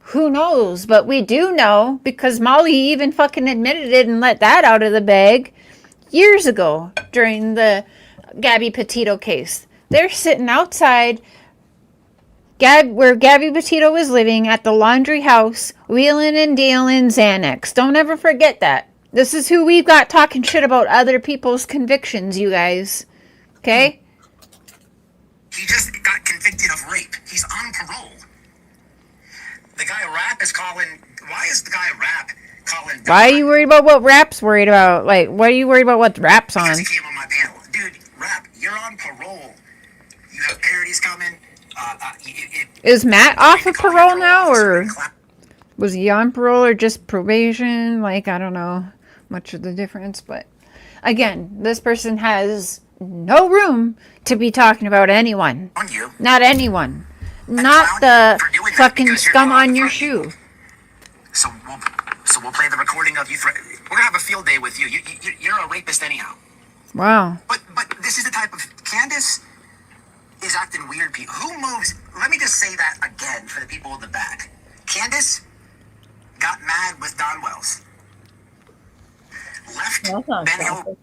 who knows? But we do know because Molly even fucking admitted it and let that out of the bag years ago during the Gabby Petito case. They're sitting outside where Gabby Petito was living at the laundry house, wheeling and dealing Xanax. Don't ever forget that. This is who we've got talking shit about other people's convictions, you guys. Okay? He just got convicted of rape. He's on parole. The guy Rap is calling. Why is the guy Rap calling? Why are you worried about what Rap's worried about? Like, what are you worried about what Rap's on? Because he came on my panel. Dude, Rap, you're on parole. You have parodies coming. Is Matt off of parole now, or was he on parole, or just probation? Like, I don't know much of the difference, but again, this person has no room to be talking about anyone. On you. Not anyone. Not the fucking scum on your shoe. So we'll play the recording of you. We're gonna have a field day with you. You're a rapist anyhow. Wow. But this is the type of Candace is acting weird. People who moves. Let me just say that again for the people in the back. Candace got mad with Don Wells. Left Ben Hill.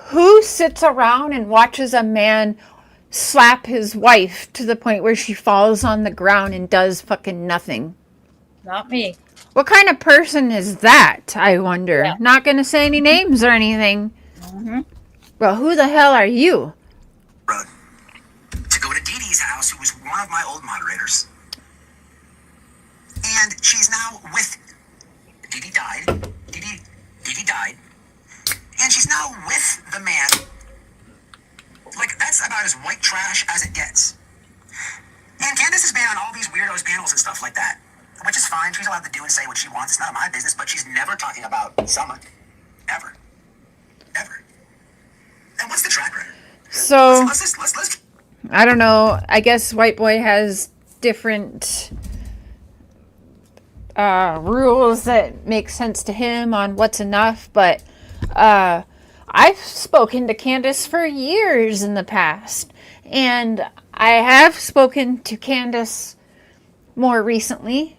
Who sits around and watches a man slap his wife to the point where she falls on the ground and does fucking nothing? Not me. What kind of person is that, I wonder? Yeah. Not gonna say any names or anything. Mm-hmm. Well, who the hell are you? Road to go to Dee Dee's house, who was one of my old moderators. And she's now with Dee Dee died. Dee Dee died. And she's now with the man. Like, that's about as white trash as it gets. And Candace has been on all these weirdos panels and stuff like that, which is fine. She's allowed to do and say what she wants. It's none of my business, but she's never talking about Summer. Ever. Ever. And what's the track record? So, Let's I don't know. I guess White Boy has different rules that make sense to him on what's enough, but I've spoken to Candace for years in the past, and I have spoken to Candace more recently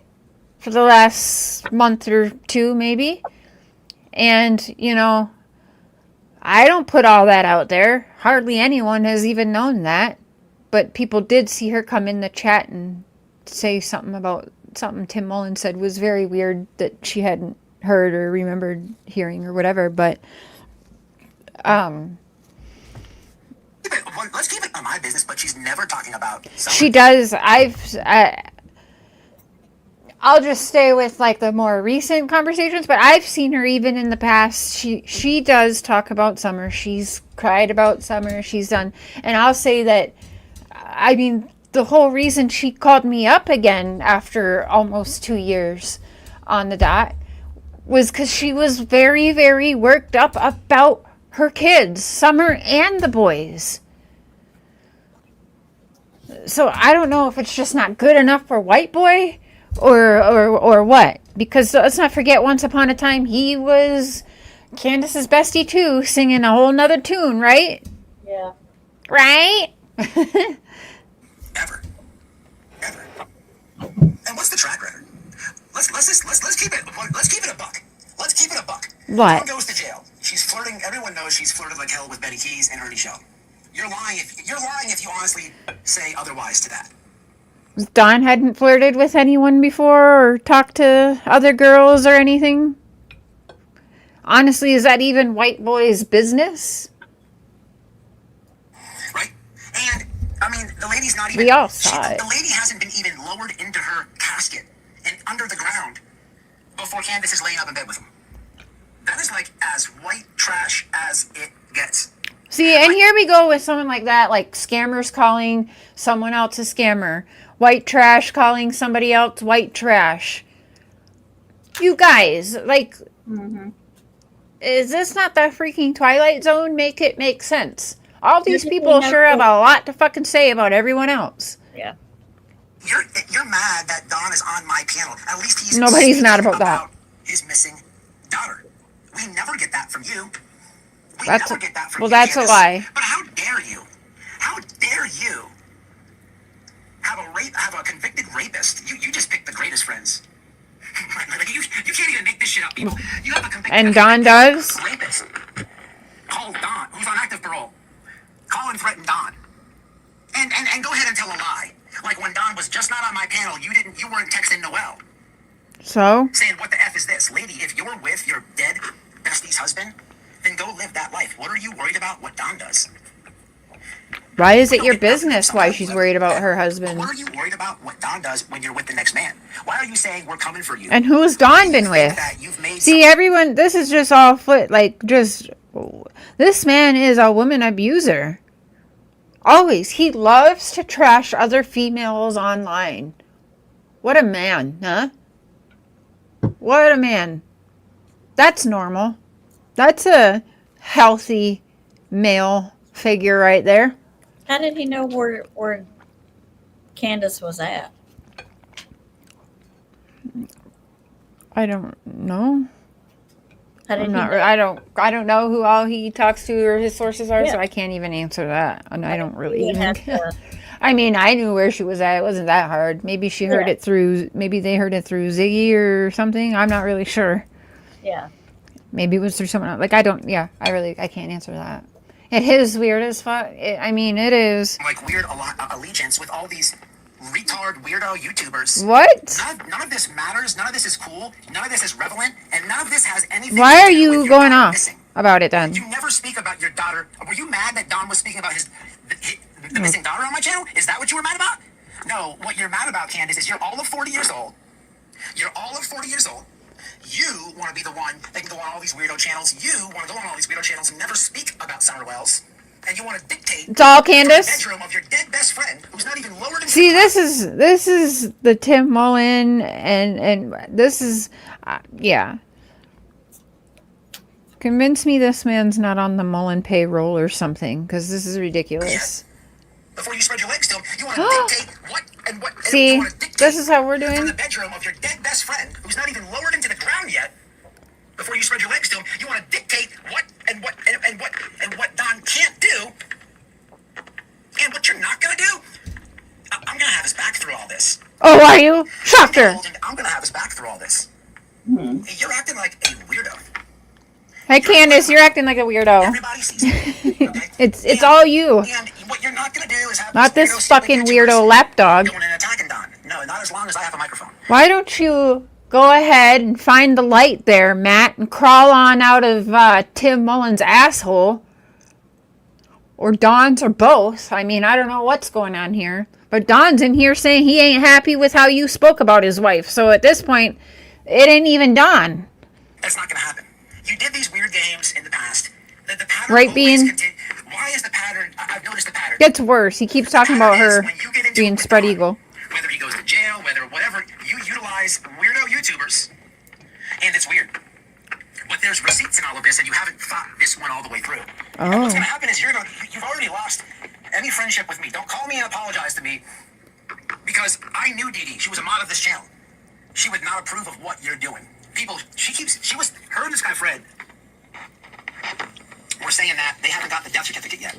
for the last month or two maybe, and you know, I don't put all that out there. Hardly anyone has even known that, but people did see her come in the chat and say something about something Tim Mullen said was very weird that she hadn't heard or remembered hearing or whatever, but let's keep it on my business, but she's never talking about Summer. she does. I'll just stay with like the more recent conversations, but I've seen her even in the past. She does talk about Summer. She's cried about Summer. She's done, and I'll say that, I mean, the whole reason she called me up again after almost 2 years on the dot was because she was very, very worked up about her kids, Summer and the boys. So I don't know if it's just not good enough for White Boy or what. Because let's not forget, once upon a time, he was Candace's bestie too, singing a whole nother tune, right? Yeah. Right? Ever. And what's the track record? Let's keep it a buck. Let's keep it a buck. What? Dawn goes to jail. She's flirting. Everyone knows she's flirted like hell with Betty Keys and Ernie Show. You're lying if you honestly say otherwise to that. Dawn hadn't flirted with anyone before or talked to other girls or anything? Honestly, is that even White Boy's business? Right? And, I mean, the lady's not even... We all saw it. The lady hasn't been even lowered into her casket and under the ground before Candace is laying up in bed with him. That is like as white trash as it gets. See, and here we go with someone like that, like scammers calling someone else a scammer. White trash calling somebody else white trash. You guys, like, is this not the freaking Twilight Zone? Make it make sense. All these people sure have a lot to fucking say about everyone else. Yeah. You're mad that Don is on my panel. At least he's Nobody's mad speaking about that. his missing daughter. We never get that from you. We That's never get that from well, you, that's a Candace. lie. But how dare you? How dare you have a convicted rapist? You just picked the greatest friends. you can't even make this shit up, people. You have a convicted And Don does. rapist. Call Don, who's on active parole. Call and threaten Don. And go ahead and tell a lie. Like when Don was just not on my panel, you weren't texting Noelle. So Saying, what the F is this? Lady, if you're with your dead bestie's husband, then go live that life. What are you worried about what Don does? why is it your business why she's worried about her husband? What are you worried about what Don does when you're with the next man? Why are you saying we're coming for you? And who's Dawn been with? See, everyone, this is just all this man is a woman abuser. Always. He loves to trash other females online. What a man, huh? What a man. That's normal. That's a healthy male figure right there. How did he know where Candace was at? I don't know. How did I'm he not. know? I don't know who all he talks to or his sources are, Yeah. so I can't even answer that. And I don't really He even. had to- I mean, I knew where she was at. It wasn't that hard. Maybe she heard Yeah. it through. Maybe they heard it through Ziggy or something. I'm not really sure. yeah. Maybe it was through someone else. Like I don't. Yeah, I can't answer that. It is weird as fuck. I mean, it is. Like weird allegiance with all these retard weirdo YouTubers. What? None of this matters. None of this is cool. None of this is relevant, and none of this has anything. Why to are do with you your going daughter off missing. about it then? You never speak about your daughter. Were you mad that Don was speaking about the missing daughter on my channel? Is that what you were mad about? No, what you're mad about, Candace, is you're all of 40 years old. You're all of 40 years old. You want to be the one that can go on all these weirdo channels. You want to go on all these weirdo channels and never speak about Summer Wells. And you want to dictate It's all from the Candace. bedroom of your dead best friend who's not even lowered into See, the this is the Tim Mullen, and this is, yeah. Convince me this man's not on the Mullen payroll or something, because this is ridiculous. before you spread your legs to him. You want to dictate what and what. And See, you want to dictate this is how we're from doing. the bedroom of your dead best friend, who's not even lowered into the ground yet. Before you spread your legs to him, you want to dictate what and what and what Don can't do, and what you're not gonna do. I'm gonna have his back through all this. Oh, are you? Shocker. I'm gonna have his back through all this. You're acting like a weirdo. Hey, Candace, you're acting like a weirdo. Everybody sees it. Okay? It's all you. And what you're not gonna do is have Not these this weirdo fucking YouTubers weirdo lapdog. going and attacking Don. No, not as long as I have a microphone. Why don't you go ahead and find the light there, Matt, and crawl on out of Tim Mullen's asshole? Or Don's, or both. I mean, I don't know what's going on here. But Don's in here saying he ain't happy with how you spoke about his wife. So at this point, it ain't even Don. That's not gonna happen. You did these weird games in the past. The pattern Right, always Bean? continue. Why is the pattern? I've noticed the pattern. Gets worse. He keeps talking about her When you get into being it with spread Don, eagle. Whether he goes to jail, whatever, you utilize weirdo YouTubers, and it's weird. But there's receipts in all of this, and you haven't thought this one all the way through. And what's gonna happen is you've already lost any friendship with me. Don't call me and apologize to me, because I knew Dee Dee. She was a mod of this channel. She would not approve of what you're doing. Her and this guy Fred were saying that they haven't got the death certificate yet.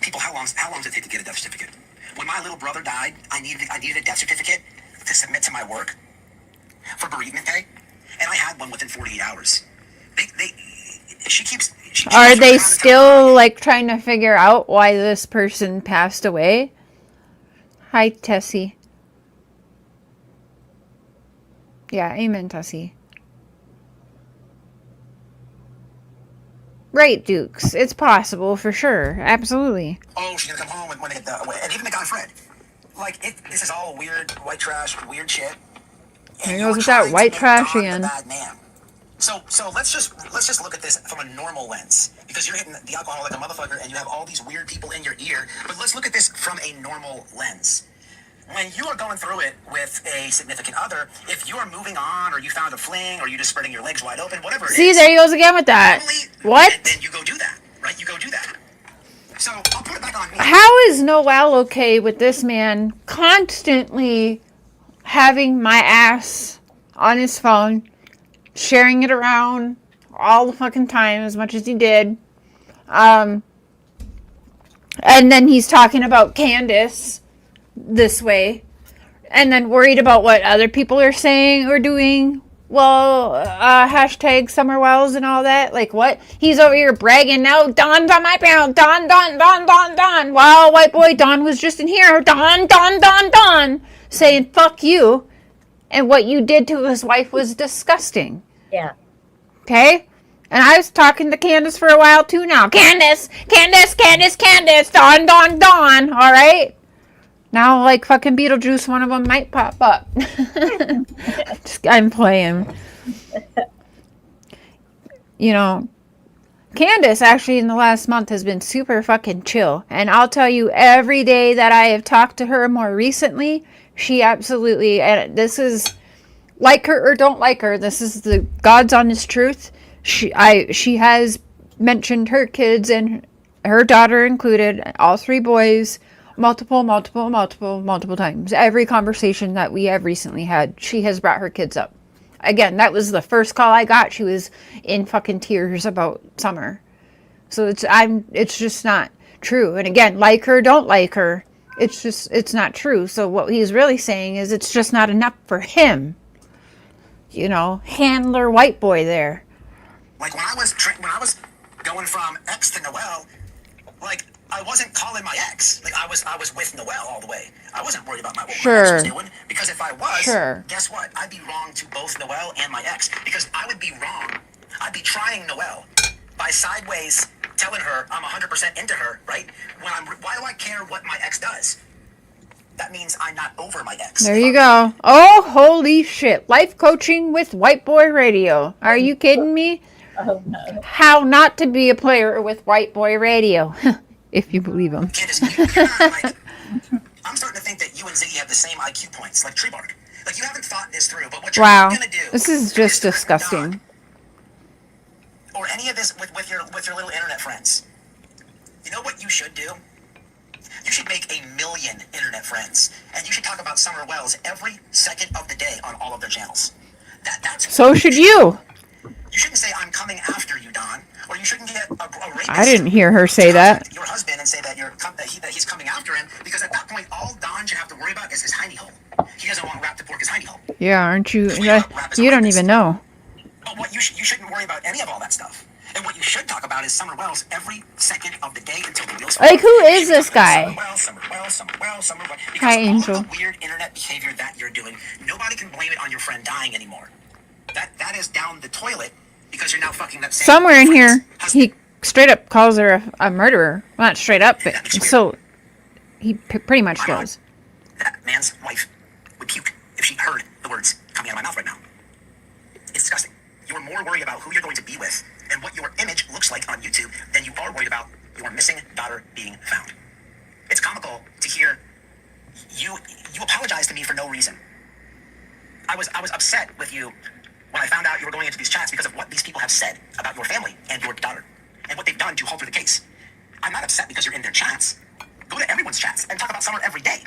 People, how long does it take to get a death certificate? When my little brother died, I needed a death certificate to submit to my work for bereavement pay, and I had one within 48 hours. She keeps Are they trying to tell still me- like trying to figure out why this person passed away? Hi, Tessie. Yeah, amen, Tessie. Right, Dukes. It's possible for sure. Absolutely. Oh, she's gonna come home when they get and even the guy Fred. This is all weird white trash, weird shit. And Here you're goes with that trying to white make trash Don the again. bad man. So let's just look at this from a normal lens, because you're hitting the alcohol like a motherfucker, and you have all these weird people in your ear. But let's look at this from a normal lens. When you are going through it with a significant other, if you are moving on, or you found a fling, or you're just spreading your legs wide open, whatever it See, is, there he goes again with that. normally, What? Then you go do that, right? You go do that. So I'll put it back on me. How is Noelle okay with this man constantly having my ass on his phone, sharing it around all the fucking time as much as he did. And then he's talking about Candace this way, and then worried about what other people are saying or doing. Well, hashtag Summer Wells and all that. Like, what? He's over here bragging now. Don's on my panel. Don. Wow, white boy, Don was just in here. Don. Saying, fuck you. And what you did to his wife was disgusting. Yeah. Okay? And I was talking to Candace for a while, too, now. Candace. Don. All right? Now, like fucking Beetlejuice, one of them might pop up. I'm playing. You know, Candace actually in the last month has been super fucking chill. And I'll tell you, every day that I have talked to her more recently, she absolutely, and this is, like her or don't like her, this is the God's honest truth. She has mentioned her kids and her daughter included, all 3 boys, multiple times. Every conversation that we have recently had, she has brought her kids up. Again, that was the first call I got. She was in fucking tears about Summer. So it's just not true. And again, like her, don't like her, it's not true. So what he's really saying is it's just not enough for him. You know, handler white boy there. Like when I was going from ex to Noelle, like I wasn't calling my ex. Like I was with Noelle all the way. I wasn't worried about what my ex was doing, because if I was, guess what? I'd be wrong to both Noelle and my ex, because I would be wrong. I'd be trying Noelle by sideways telling her I'm 100% into her, right? Why do I care what my ex does? That means I'm not over my ex. There you go. Oh, holy shit. Life coaching with White Boy Radio. Are you kidding me? Oh, no. How not to be a player with White Boy Radio. If you believe him. Candace, you're not, like, I'm starting to think that you and Ziggy have the same IQ points, like tree bark. Like you haven't thought this through, but what you're going to do... This is just disgusting. Or any of this with your little internet friends. You know what you should do? You should make 1 million internet friends, and you should talk about Summer Wells every second of the day on all of their channels. That's so should you. You shouldn't say, I'm coming after you, Don. Or you shouldn't get a rapist. I didn't hear her say that. Your husband and say that he's coming after him, because at that point, all Don should have to worry about is his hiney hole. He doesn't want Rap to pork his hiney hole. Yeah, aren't you? You don't even know. But what you shouldn't worry about any of all that stuff. And what you should talk about is Summer Wells every second of the day until the wheels fall. Like, who is this guy? Summer Wells. Because Hi, Angel. all the weird internet behavior that you're doing, nobody can blame it on your friend dying anymore. That is down the toilet, because you're now fucking that same Somewhere in friend's here, husband. he straight up calls her a murderer. Well, not straight up, but so he pretty much does. That man's wife would puke if she heard the words coming out of my mouth right now. It's disgusting. You're more worried about who you're going to be with and what your image looks like on YouTube than you are worried about your missing daughter being found. It's comical to hear you apologize to me for no reason. I was upset with you when I found out you were going into these chats because of what these people have said about your family and your daughter and what they've done to alter the case. I'm not upset because you're in their chats. Go to everyone's chats and talk about Summer every day.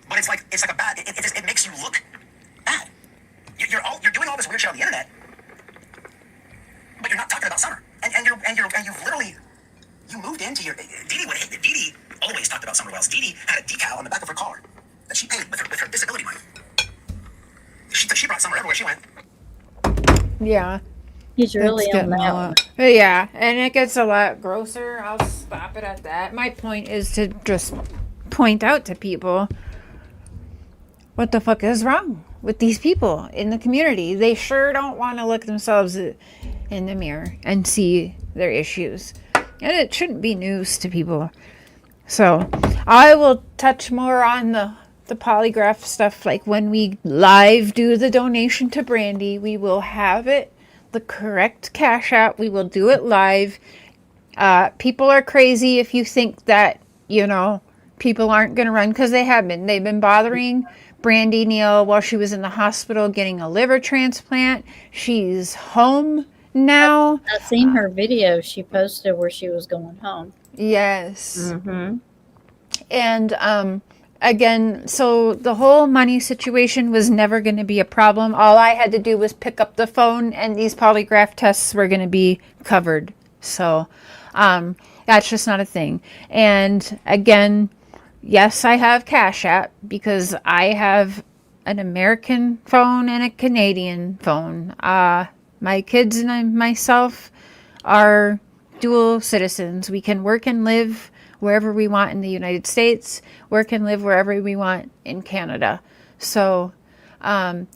But it's like a bad. It makes you look bad. You're doing all this weird shit on the internet, but you're not talking about Summer. And you've literally moved into your. Dee Dee always talked about Summer Wells. Dee Dee had a decal on the back of her car that she paid with her disability money. She brought Summer everywhere she went. Yeah. He's really It's on getting that a one. lot. Yeah, and it gets a lot grosser. I'll stop it at that. My point is to just point out to people what the fuck is wrong with these people in the community. They sure don't want to look themselves in the mirror and see their issues. And it shouldn't be news to people. So I will touch more on the polygraph stuff, like when we live do the donation to Brandy. We will have it the correct cash out. We will do it live. People are crazy if you think that, you know, people aren't going to run, because they have been. They've been bothering Brandy Neal while she was in the hospital getting a liver transplant. She's home now. I've seen her video she posted where she was going home. Yes. Mm-hmm. And again, so the whole money situation was never going to be a problem. All I had to do was pick up the phone, and these polygraph tests were going to be covered. So that's just not a thing. And again, yes, I have Cash App because I have an American phone and a Canadian phone. My kids and myself are dual citizens. We can work and live wherever we want in the United States, work and live wherever we want in Canada. So, and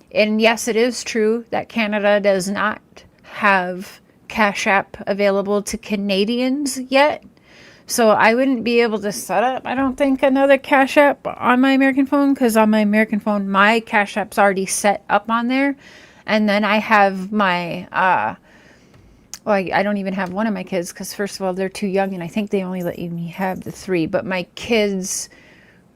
yes, it is true that Canada does not have Cash App available to Canadians yet. So I wouldn't be able to set up, I don't think, another Cash App on my American phone, because on my American phone, my Cash App's already set up on there. And then I have my, well, I don't even have one of my kids because, first of all, they're too young, and I think they only let me have the 3. But my kids,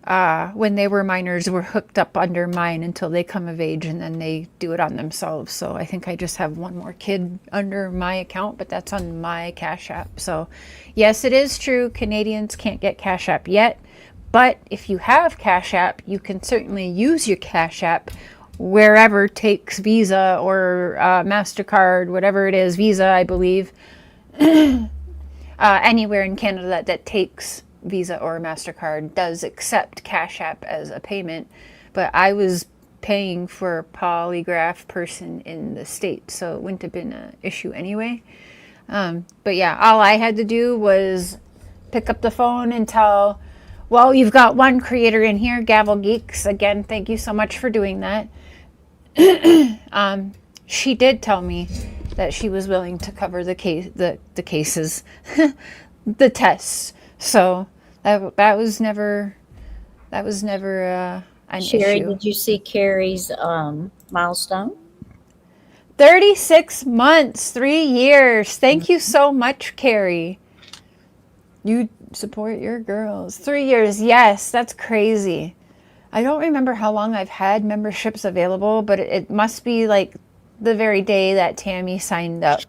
when they were minors, were hooked up under mine until they come of age, and then they do it on themselves. So I think I just have one more kid under my account, but that's on my Cash App. So yes, it is true, Canadians can't get Cash App yet. But if you have Cash App, you can certainly use your Cash App wherever takes Visa or MasterCard, whatever it is, Visa, I believe, anywhere in Canada that takes Visa or MasterCard does accept Cash App as a payment. But I was paying for a polygraph person in the States, so it wouldn't have been an issue anyway. But yeah, all I had to do was pick up the phone and tell, well, you've got one creator in here, Gavel Geeks. Again, thank you so much for doing that. She did tell me that she was willing to cover the cases, the tests. So that was never an Sherry, issue. did you see Carrie's milestone? 36 months, 3 years. Thank you so much, Carrie. You support your girls. 3 years. Yes, that's crazy. I don't remember how long I've had memberships available, but it must be like the very day that Tammy signed up.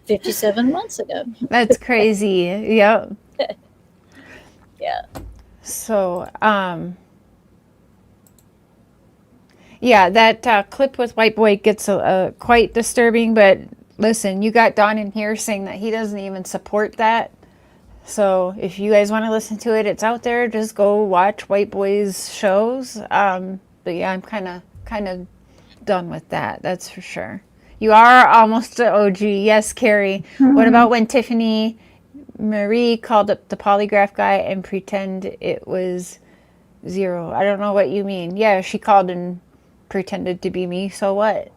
57 months ago. That's crazy. Yep. Yeah. So, yeah, that clip with White Boy gets quite disturbing, but listen, you got Don in here saying that he doesn't even support that. So if you guys want to listen to it, it's out there. Just go watch White Boy's shows. But yeah, I'm kind of done with that. That's for sure. You are almost an OG. Yes, Carrie. What about when Tiffany Marie called up the polygraph guy and pretend it was 0? I don't know what you mean. Yeah, she called and pretended to be me. So what?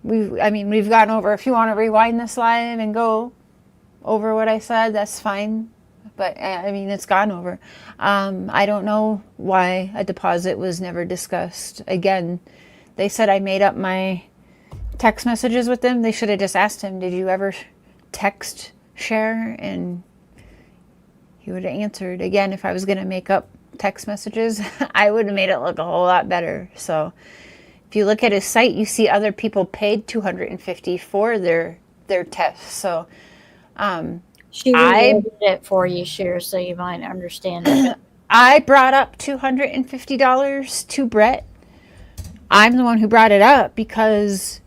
We've gone over. If you want to rewind this live and go over what I said, that's fine. But I mean, it's gone over. I don't know why a deposit was never discussed. Again, they said I made up my text messages with them. They should have just asked him, did you ever text share? And he would have answered. Again, if I was going to make up text messages, I would have made it look a whole lot better. So if you look at his site, you see other people paid $250 for their tests. So She reworded it for you, Cher, so you might understand it. I brought up $250 to Brett. I'm the one who brought it up because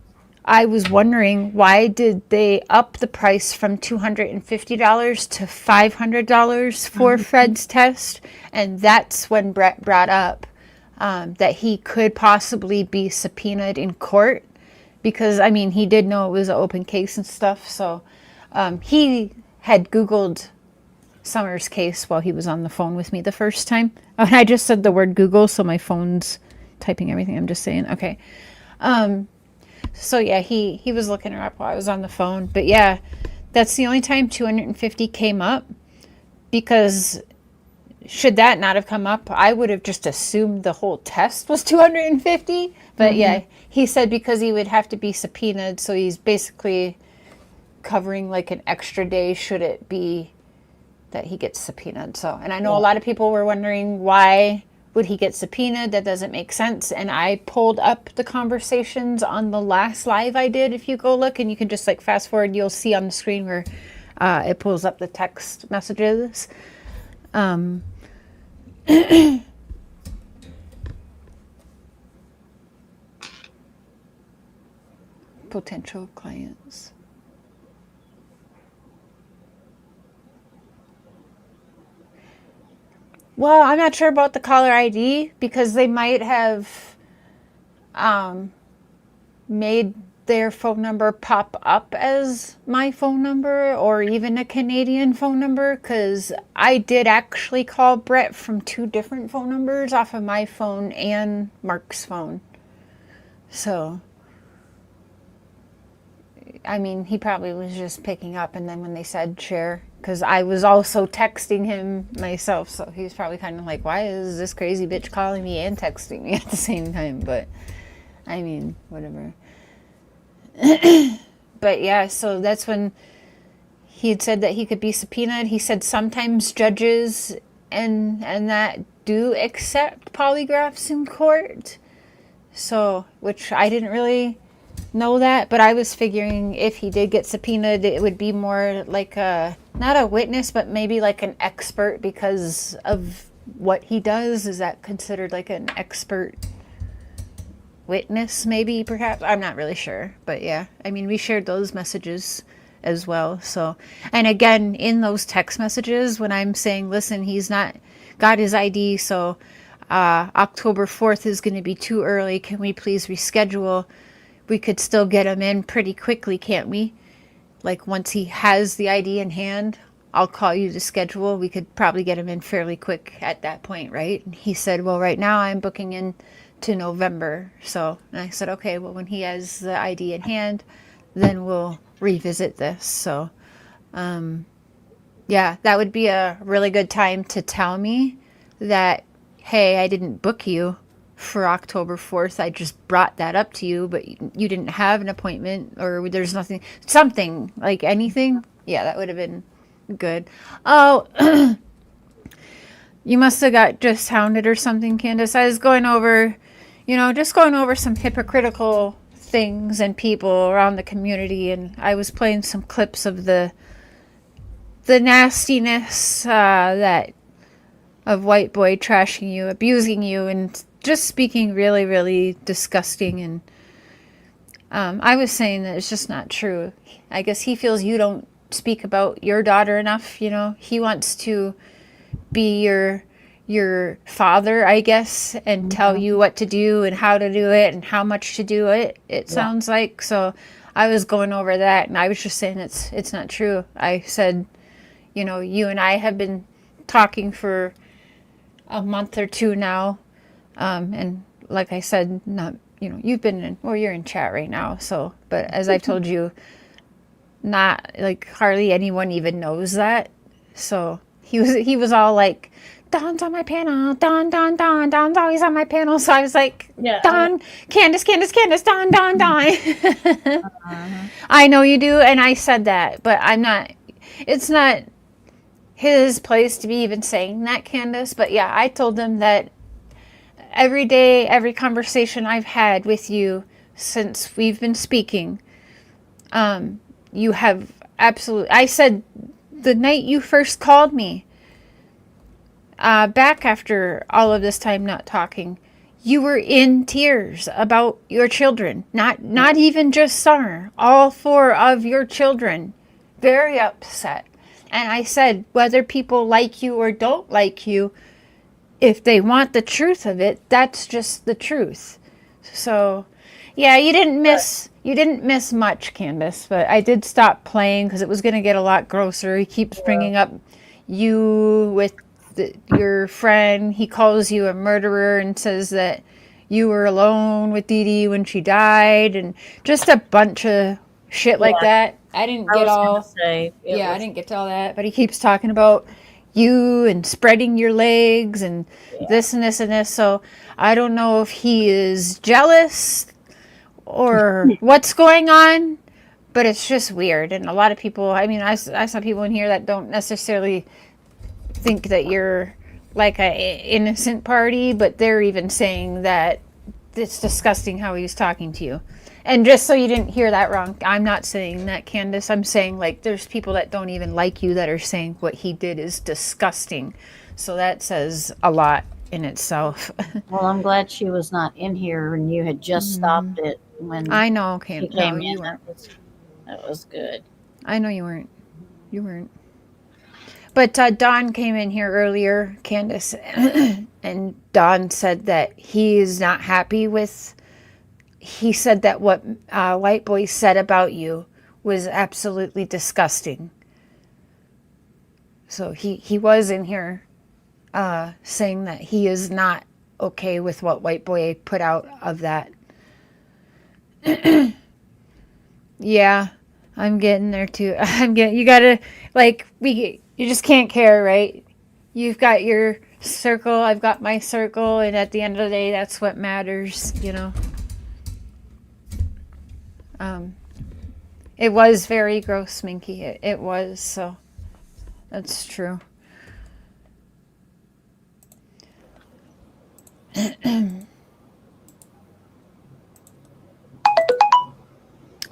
I was wondering, why did they up the price from $250 to $500 for Fred's test? And that's when Brett brought up that he could possibly be subpoenaed in court because, I mean, he did know it was an open case and stuff. So he had Googled Summer's case while he was on the phone with me the first time. And I just said the word Google, so my phone's typing everything I'm just saying. Okay. So yeah, he was looking her up while I was on the phone. But yeah, that's the only time 250 came up, because should that not have come up, I would have just assumed the whole test was 250. But yeah, he said because he would have to be subpoenaed, so he's basically covering like an extra day should it be that he gets subpoenaed. So, and I know a lot of people were wondering, why would he get subpoenaed? That doesn't make sense. And I pulled up the conversations on the last live I did. If you go look, and you can just like fast forward, you'll see on the screen where it pulls up the text messages. Potential clients. Well, I'm not sure about the caller ID because they might have made their phone number pop up as my phone number or even a Canadian phone number, because I did actually call Brett from 2 different phone numbers off of my phone and Mark's phone. So, I mean, he probably was just picking up, and then when they said share, because I was also texting him myself, so he's probably kind of like, why is this crazy bitch calling me and texting me at the same time? But, I mean, whatever. But yeah, so that's when he had said that he could be subpoenaed. He said sometimes judges and that do accept polygraphs in court. So, which I didn't really know that, but I was figuring if he did get subpoenaed, it would be more like not a witness, but maybe like an expert because of what he does. Is that considered like an expert witness, maybe, perhaps? I'm not really sure, but yeah, I mean, we shared those messages as well. So, and again, in those text messages, when I'm saying, listen, he's not got his ID, so October 4th is going to be too early, can we please reschedule? We could still get him in pretty quickly, can't we? Like, once he has the ID in hand, I'll call you to schedule. We could probably get him in fairly quick at that point, right? And he said, well, right now I'm booking in to November. So, and I said, okay, well, when he has the ID in hand, then we'll revisit this. So, yeah, that would be a really good time to tell me that, hey, I didn't book you for October 4th. I just brought that up to you, but you didn't have an appointment, or there's nothing, something, like anything. Yeah, that would have been good. Oh, you must have got just hounded or something, Candace. I was going over, just going over some hypocritical things and people around the community, and I was playing some clips of the nastiness that of white boy trashing you, abusing you, and just speaking really, really disgusting. And I was saying that it's just not true. I guess he feels you don't speak about your daughter enough. He wants to be your father, I guess, and tell you what to do and how to do it and how much to do it. It sounds like. So I was going over that, and I was just saying it's not true. I said, you and I have been talking for a month or two now. And like I said, not, you've been in, well, you're in chat right now. So, but as I've told you, not like hardly anyone even knows that. So he was all like, Don's on my panel, Don's always on my panel. So I was like, yeah, Don, Candace, Don. I know you do. And I said that, but it's not his place to be even saying that, Candace. But yeah, I told him that every day, every conversation I've had with you since we've been speaking, you have absolutely, I said the night you first called me, back after all of this time not talking, you were in tears about your children. Not even just Summer, all 4 of your children. Very upset. And I said, whether people like you or don't like you, if they want the truth of it, that's just the truth. So, yeah, you didn't miss much, Candace, but I did stop playing because it was going to get a lot grosser. He keeps bringing up you with your friend. He calls you a murderer and says that you were alone with Dee Dee when she died, and just a bunch of shit like that. I didn't get to all that, but he keeps talking about you and spreading your legs and this and this and this. So I don't know if he is jealous or what's going on, but it's just weird. And a lot of people, I mean, I saw people in here that don't necessarily think that you're like a innocent party, but they're even saying that it's disgusting how he was talking to you. And just so you didn't hear that wrong, I'm not saying that, Candace. I'm saying, like, there's people that don't even like you that are saying what he did is disgusting. So that says a lot in itself. Well, I'm glad she was not in here and you had just stopped it when I know, she okay. came No, in. you weren't. That was good. I know you weren't. You weren't. But Don came in here earlier, Candace, and Don said that he is not happy with. He said that what White Boy said about you was absolutely disgusting. So he was in here saying that he is not okay with what White Boy put out of that. Yeah, I'm getting there too. You gotta, like, you just can't care, right? You've got your circle, I've got my circle, and at the end of the day, that's what matters, you know? It was very gross, Minky. It was, so that's true.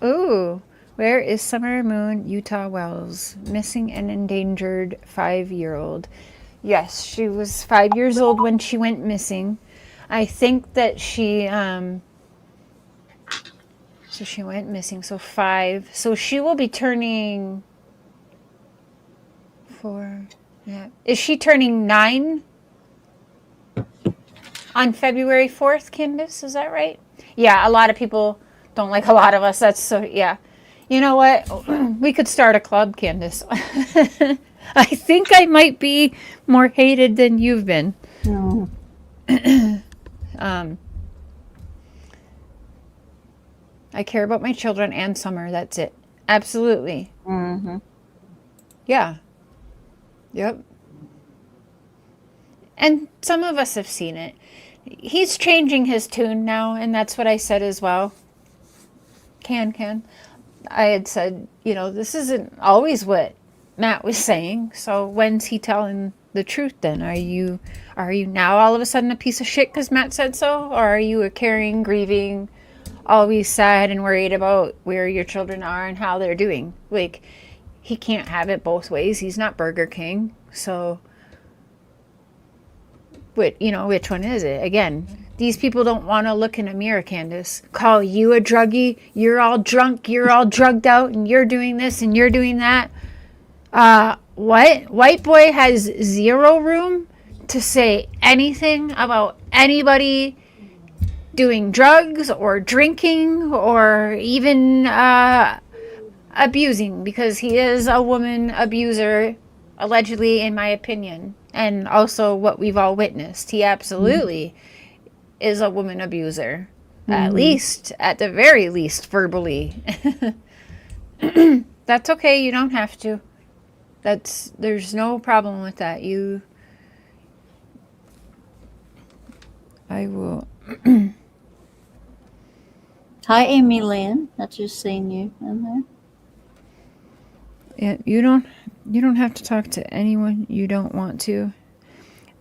Ooh, where is Summer Moon Utah Wells? Missing and endangered 5-year-old. Yes, she was 5 years old when she went missing. I think that she, so she went missing, so 5. So she will be turning 4. Yeah. Is she turning 9 on February 4th, Candace? Is that right? Yeah, a lot of people don't like a lot of us. That's so, yeah. You know what? We could start a club, Candace. I think I might be more hated than you've been. No. I care about my children and Summer. That's it. Absolutely. Mm-hmm. Yeah. Yep. And some of us have seen it. He's changing his tune now, and that's what I said as well. I had said, you know, this isn't always what Matt was saying. So when's he telling the truth then? Are you now all of a sudden a piece of shit because Matt said so? Or are you a caring, grieving, always sad and worried about where your children are and how they're doing? Like, he can't have it both ways. He's not Burger King. So, which one is it? Again, these people don't want to look in a mirror, Candace. Call you a druggie. You're all drunk. You're all drugged out. And you're doing this and you're doing that. What? White Boy has zero room to say anything about anybody doing drugs or drinking or even abusing, because he is a woman abuser, allegedly, in my opinion. And also what we've all witnessed. He absolutely is a woman abuser. At the very least, verbally. That's okay. You don't have to. There's no problem with that. I will. Hi, Amy Lynn. I just seen you in there. Yeah, you don't have to talk to anyone you don't want to.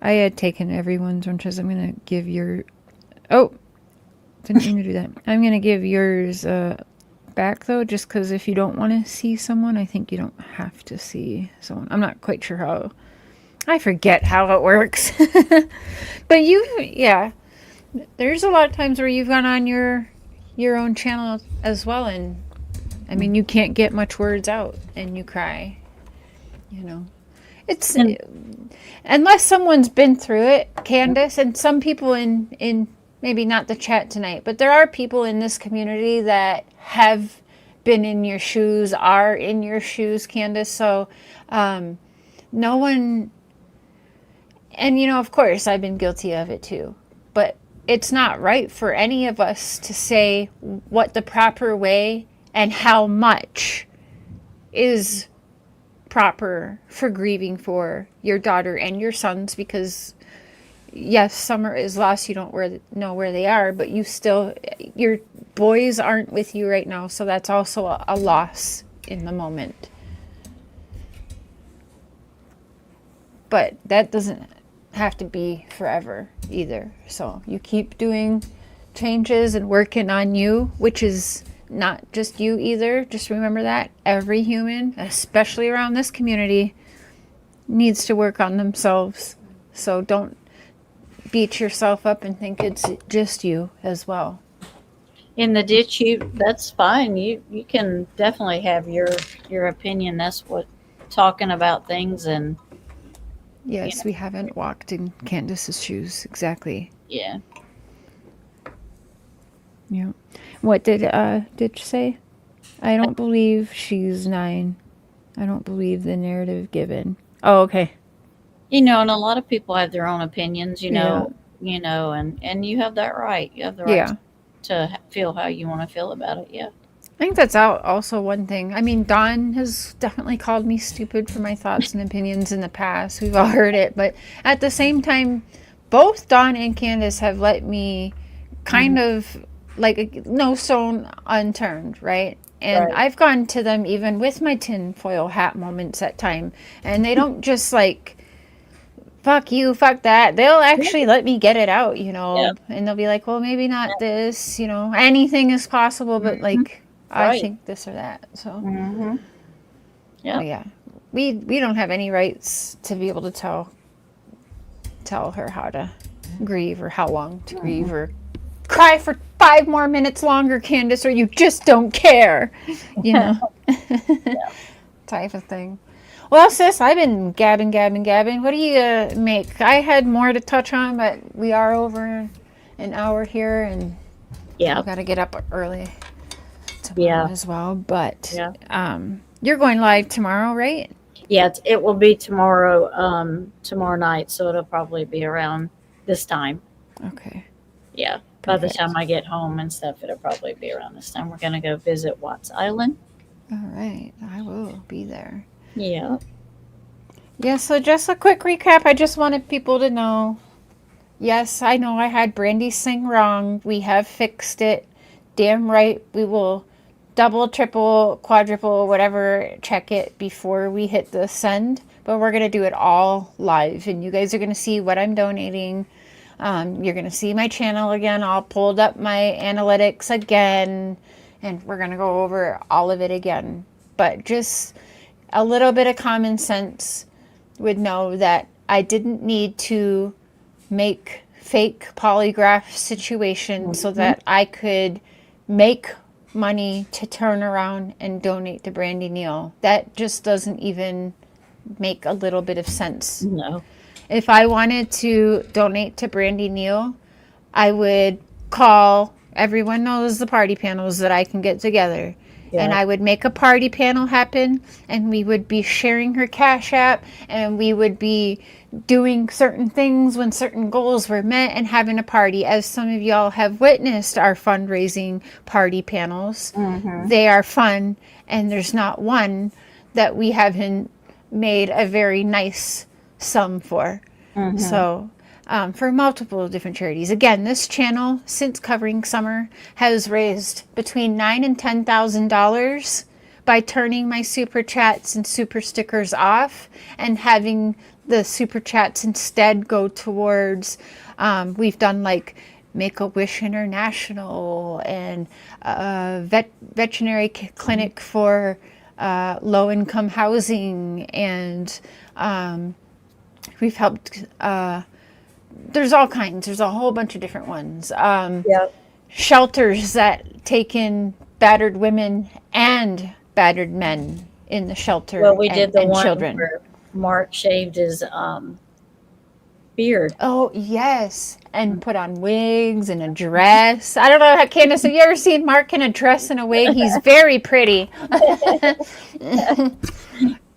I had taken everyone's lunches. I'm gonna give your. Oh, didn't mean to do that. I'm gonna give yours back though, just because if you don't want to see someone, I think you don't have to see someone. I'm not quite sure how. I forget how it works. But yeah, there's a lot of times where you've gone on your own channel as well, and I mean, you can't get much words out, and you cry. You know, it's unless someone's been through it, Candace, and some people in maybe not the chat tonight, but there are people in this community that have been in your shoes, are in your shoes, Candace. So, no one, and you know, of course, I've been guilty of it too, but it's not right for any of us to say what the proper way and how much is proper for grieving for your daughter and your sons, because yes, Summer is lost. You don't know where they are, but your boys aren't with you right now, so that's also a loss in the moment. But that doesn't have to be forever either. So you keep doing changes and working on you, which is not just you either. Just remember that every human, especially around this community, needs to work on themselves So don't beat yourself up and think it's just you as well. In the ditch, that's fine. You can definitely have your opinion. That's what talking about things and Yes, we haven't walked in Candace's shoes. Exactly. yeah. Yeah. What did you say? I don't believe she's 9. I don't believe the narrative given. Oh, okay. And a lot of people have their own opinions, and you have that right. You have the right Yeah. to feel how you want to feel about it. Yeah. I think that's also one thing. I mean, Dawn has definitely called me stupid for my thoughts and opinions in the past. We've all heard it. But at the same time, both Dawn and Candace have let me kind of like no stone unturned, right? And Right. I've gone to them even with my tinfoil hat moments at time. And they don't just like, fuck you, fuck that. They'll actually let me get it out, Yeah. and they'll be like, well, maybe not this, anything is possible, but like, I Right. think this or that. So, Mm-hmm. Yeah. but yeah, we don't have any rights to be able to tell her how to grieve or how long to grieve or cry for 5 more minutes longer, Candace, or you just don't care, type of thing. Well, sis, I've been gabbing. What do you make? I had more to touch on, but we are over an hour here, and Yeah. I've got to get up early tomorrow Yeah. as well. But Yeah. you're going live tomorrow, right? Yeah. It will be tomorrow night, so it'll probably be around this time. Okay. Yeah. By the Perfect. time I get home and stuff, it'll probably be around this time. We're gonna go visit Watts Island. All right. I will be there. Yeah. Yeah, so just a quick recap. I just wanted people to know. Yes, I know I had Brandy sing wrong. We have fixed it. Damn right. We will double, triple, quadruple, whatever, check it before we hit the send. But we're going to do it all live. And you guys are going to see what I'm donating. You're going to see my channel again. I'll pulled up my analytics again. And we're going to go over all of it again. But just a little bit of common sense would know that I didn't need to make fake polygraph situations so that I could make money to turn around and donate to Brandy Neal. That just doesn't even make a little bit of sense. No. If I wanted to donate to Brandy Neal, I would call, everyone knows the party panels that I can get together. Yeah. And I would make a party panel happen, and we would be sharing her Cash App, and we would be doing certain things when certain goals were met and having a party. As some of y'all have witnessed our fundraising party panels, they are fun, and there's not one that we haven't made a very nice sum for. So for multiple different charities. Again, this channel, since covering summer, has raised between $9,000 and $10,000 by turning my super chats and super stickers off and having the super chats instead go towards, we've done like Make-A-Wish International and veterinary clinic for low-income housing, and we've helped there's all kinds. There's a whole bunch of different ones. Yep. Shelters that take in battered women and battered men in the shelter. Well, we did the and one children. where Mark shaved his beard. Oh, yes. And put on wigs and a dress. I don't know how, Candace, have you ever seen Mark in a dress and a wig? He's very pretty.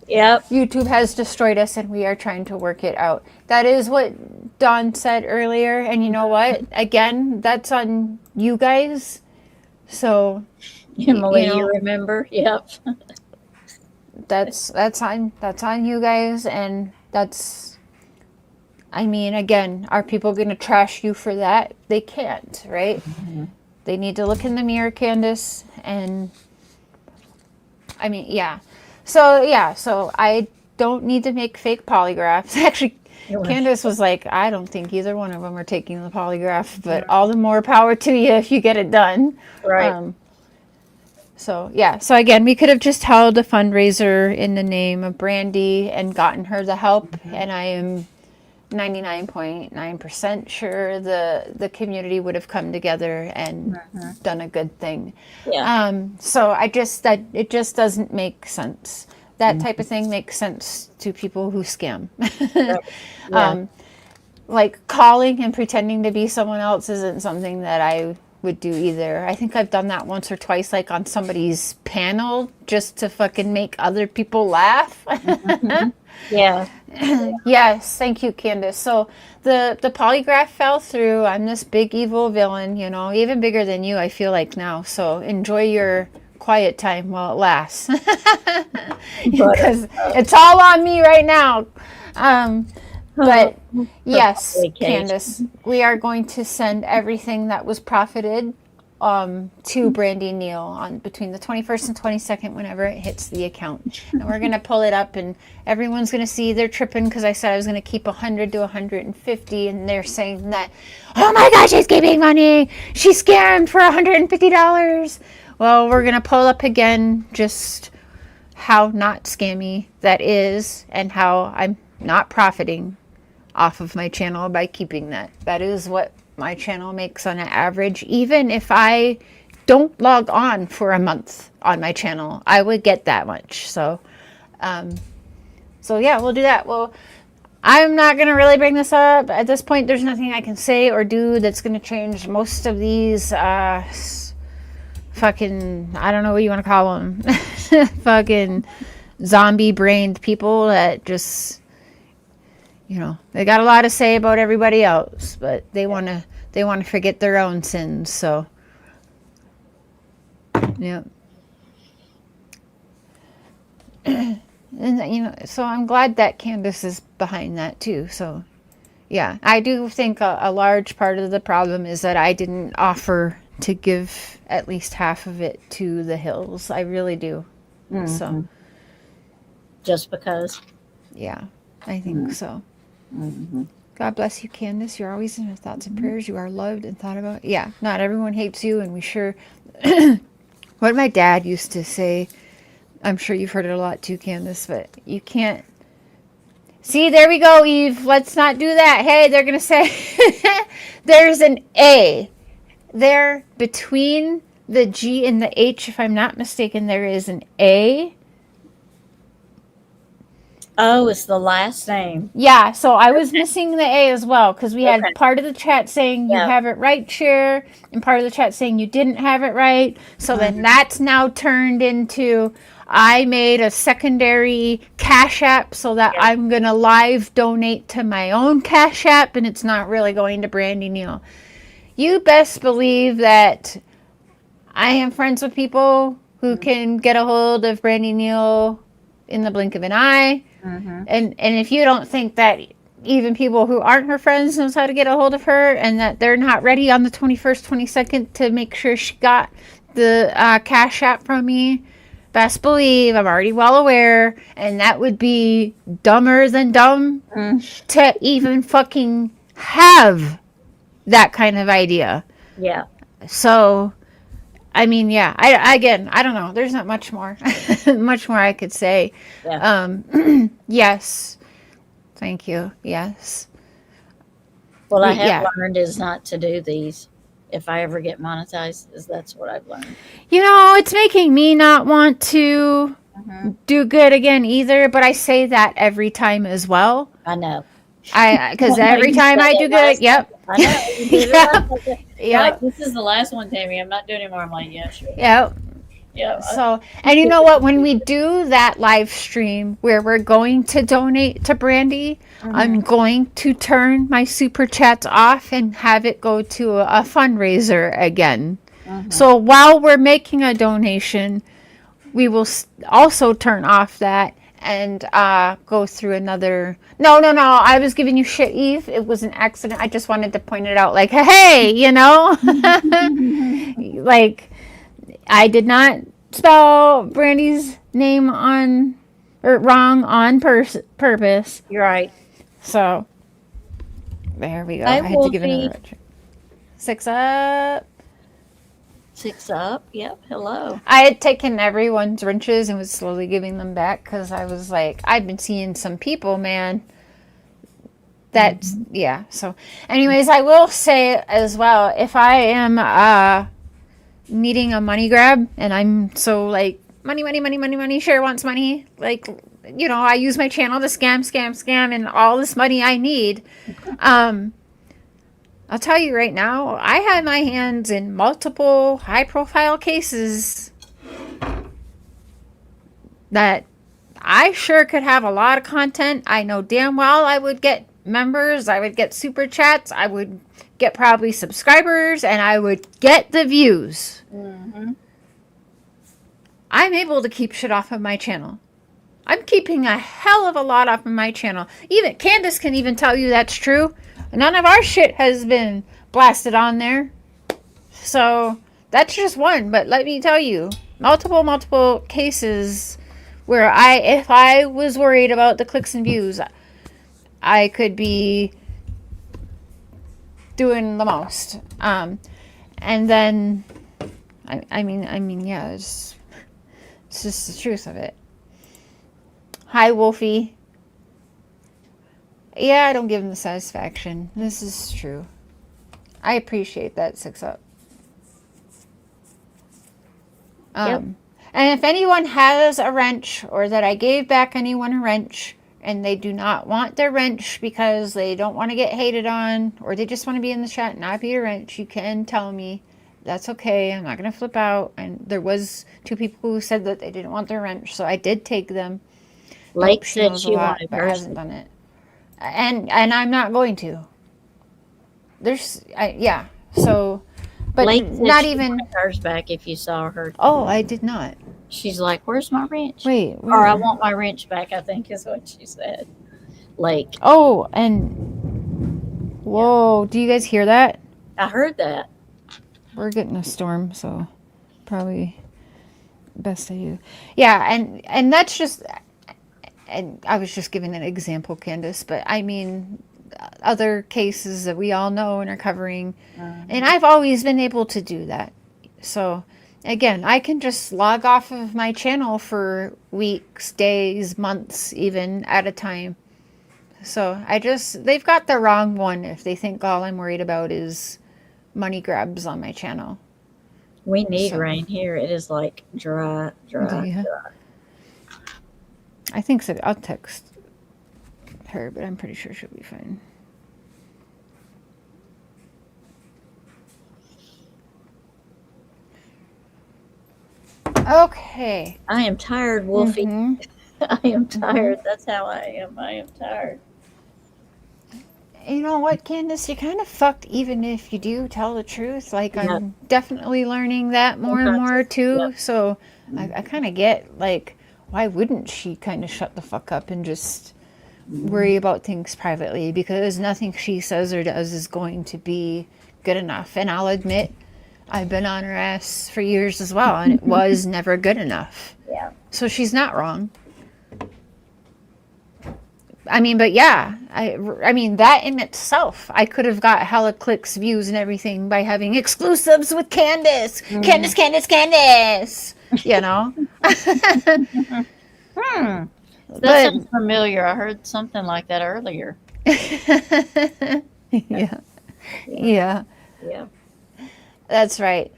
Yep. YouTube has destroyed us, and we are trying to work it out. That is what Dawn said earlier, and you know what? Again, that's on you guys. So, Emily, you know, you remember? Yep. that's on you guys, and that's. I mean, again, are people going to trash you for that? They can't, right? They need to look in the mirror, Candace, and I mean, yeah. So I don't need to make fake polygraphs. Actually, Candace was like, I don't think either one of them are taking the polygraph, but all the more power to you if you get it done. Right. So again, we could have just held a fundraiser in the name of Brandy and gotten her the help, and I am 99.9% sure the community would have come together and done a good thing. Yeah. So it just doesn't make sense. That type of thing makes sense to people who scam. Yeah. Like calling and pretending to be someone else isn't something that I would do either. I think I've done that once or twice, like on somebody's panel, just to fucking make other people laugh. Yeah. Yes, thank you, Candace. So the polygraph fell through. I'm this big evil villain, you know, even bigger than you, I feel like now. So enjoy your quiet time while it lasts. Because it's all on me right now. But yes, Candace, we are going to send everything that was profited to Brandy Neal on between the 21st and 22nd whenever it hits the account. And we're going to pull it up and everyone's going to see they're tripping because I said I was going to keep 100 to 150 and they're saying that, oh my gosh, she's keeping money. She's scammed for $150. Well, we're going to pull up again just how not scammy that is and how I'm not profiting off of my channel by keeping that. That is what my channel makes on an average. Even if I don't log on for a month on my channel, I would get that much. So yeah, we'll do that. Well, I'm not going to really bring this up. At this point, there's nothing I can say or do that's going to change most of these fucking, I don't know what you want to call them, fucking zombie-brained people that just, you know, they got a lot to say about everybody else, but they want to forget their own sins. So, yeah. And you know, so I'm glad that Candace is behind that too. So, yeah, I do think a large part of the problem is that I didn't offer to give at least half of it to the Hills. I really do. So, just because. Yeah, I think so. God bless you, Candace. You're always in our thoughts and prayers. You are loved and thought about. Yeah, not everyone hates you, and we sure. What my dad used to say, I'm sure you've heard it a lot too, Candace, but you can't. See, there we go, Eve. Let's not do that. Hey, they're going to say there's an A. There, between the G and the H, if I'm not mistaken, there is an A. Oh, it's the last name. Yeah, so I was missing the A as well because we had part of the chat saying you have it right, Cher, and part of the chat saying you didn't have it right. So then that's now turned into I made a secondary Cash App so that I'm going to live donate to my own Cash App and it's not really going to Brandy Neal. You best believe that I am friends with people who can get a hold of Brandy Neal in the blink of an eye. And if you don't think that even people who aren't her friends knows how to get a hold of her and that they're not ready on the 21st, 22nd to make sure she got the Cash App from me, best believe I'm already well aware. And that would be dumber than dumb to even fucking have that kind of idea. Yeah. So, I mean, yeah, I don't know. There's not much more I could say. Yeah. Yes. Thank you. Yes. Well, I have learned is not to do these if I ever get monetized, is that's what I've learned. You know, it's making me not want to do good again either, but I say that every time as well. I know. Because every time I do good, I know. You did it. Yeah. Like, this is the last one, Tammy. I'm not doing anymore. I'm like, yeah, sure. Yep. Yeah. So, and you know what? When we do that live stream where we're going to donate to Brandy, I'm going to turn my super chats off and have it go to a fundraiser again. So while we're making a donation, we will also turn off that and go through another. No. I was giving you shit, Eve. It was an accident. I just wanted to point it out, like, hey, you know, like. I did not spell Brandy's name wrong on purpose. You're right. So there we go. I had to give another 6 up. 6 up. Yep. Hello. I had taken everyone's wrenches and was slowly giving them back because I was like, I've been seeing some people, man, That's, yeah. So, anyways, I will say as well, if I am needing a money grab and I'm so like, money, Cher wants money. Like, you know, I use my channel to scam, and all this money I need. I'll tell you right now, I had my hands in multiple high-profile cases that I sure could have a lot of content. I know damn well I would get members, I would get super chats, I would get probably subscribers, and I would get the views. I'm able to keep shit off of my channel. I'm keeping a hell of a lot off of my channel. Even Candace can even tell you that's true. None of our shit has been blasted on there. So that's just one. But let me tell you, multiple cases where if I was worried about the clicks and views, I could be doing the most. And then, I mean, yeah, it's just the truth of it. Hi, Wolfie. Yeah, I don't give him the satisfaction. This is true. I appreciate that, 6up. And if anyone has a wrench, or that I gave back anyone a wrench, and they do not want their wrench because they don't want to get hated on, or they just want to be in the chat and not be a wrench, you can tell me. That's okay. I'm not going to flip out. And there was 2 people who said that they didn't want their wrench, so I did take them. Lake said she wanted but hers. hasn't done it. And I'm not going to. Yeah. So, but Lake said not she even wanted hers back if you saw her. Oh, I did not. She's like, "Where's my wrench?" Wait. Or I want my wrench back, I think is what she said. Lake. Oh, and whoa, do you guys hear that? I heard that. We're getting a storm, so probably best of you. Yeah, and that's just, and I was just giving an example, Candace, but I mean other cases that we all know and are covering, and I've always been able to do that. So again, I can just log off of my channel for weeks, days, months even at a time. So they've got the wrong one if they think all I'm worried about is money grabs on my channel. We need rain here. It is like dry. I think so. I'll text her, but I'm pretty sure she'll be fine. Okay. I am tired, Wolfie. I am tired. That's how I am. I am tired. You know what, Candace? You're kind of fucked even if you do tell the truth. Like, I'm definitely learning that more and more, too. So I kind of get, like, why wouldn't she kind of shut the fuck up and just worry about things privately? Because nothing she says or does is going to be good enough. And I'll admit, I've been on her ass for years as well, and it was never good enough. Yeah. So she's not wrong. I mean, but yeah, I mean, that in itself, I could have got hella clicks, views, and everything by having exclusives with Candace. Candace. You know? That sounds familiar. I heard something like that earlier. Yeah. That's right.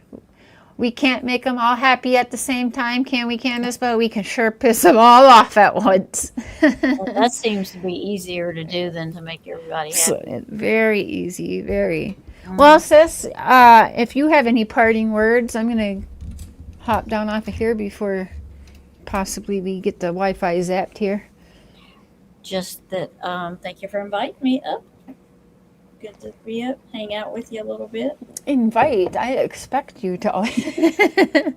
We can't make them all happy at the same time, can we, Candace? But we can sure piss them all off at once. Well, that seems to be easier to do than to make everybody happy. So, very easy, very. Well, sis, if you have any parting words, I'm going to hop down off of here before possibly we get the Wi-Fi zapped here. Just that, thank you for inviting me up. Good to be up, hang out with you a little bit. Invite? I expect you to.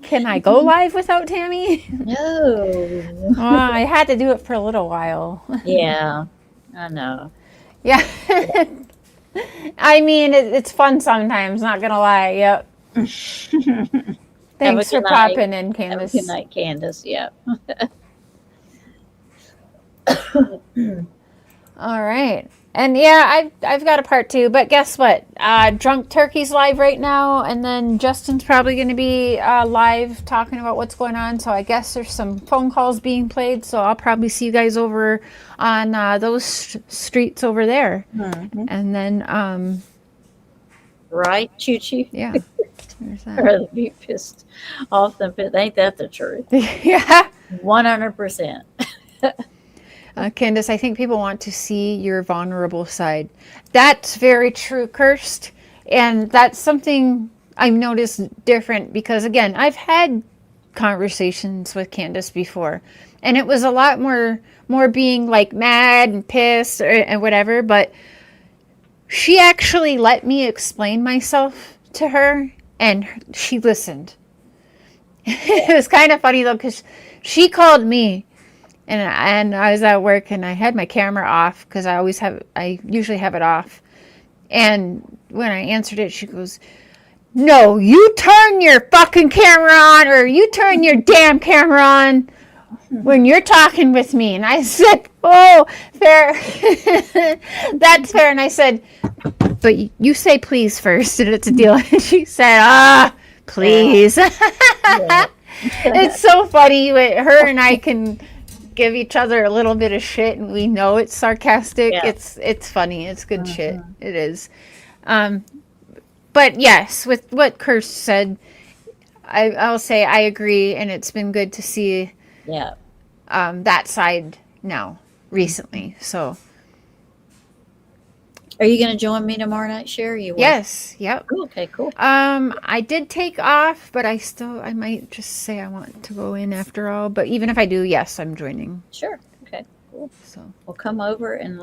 Can I go live without Tammy? No. I had to do it for a little while. Yeah, I know. Yeah. I mean, it's fun sometimes, not going to lie. Yep. Thanks for popping in, Candace. Have a good night, Candace. Yeah. All right. And yeah, I've got a part 2, but guess what? Drunk Turkey's live right now, and then Justin's probably going to be live talking about what's going on. So I guess there's some phone calls being played. So I'll probably see you guys over on those streets over there. Mhm. And then, Right, Choo-choo? yeah, there's Or that. be pissed off the pit. Ain't that the truth? Yeah. 100%. Candace, I think people want to see your vulnerable side. That's very true, Kirst. And that's something I've noticed different because, again, I've had conversations with Candace before. And it was a lot more being like mad and pissed and whatever. But she actually let me explain myself to her and she listened. It was kind of funny, though, because she called me. And I was at work and I had my camera off because I usually have it off. And when I answered it, she goes, "No, you turn your fucking camera on, or you turn your damn camera on when you're talking with me." And I said, "Oh, fair." That's fair. And I said, "But you say please first, and it's a deal." And she said, please." Yeah. It's so funny. Her and I can give each other a little bit of shit and we know it's sarcastic. Yeah. It's funny. It's good shit. It is. But yes, with what Kirst said, I'll say I agree, and it's been good to see Yeah. that side now recently. So Are you going to join me tomorrow night, Sherry? You will? yes, yep. Okay, cool. I did take off, but I might just say I want to go in after all. But even if I do, yes, I'm joining. Sure. Okay, cool. So We'll come over and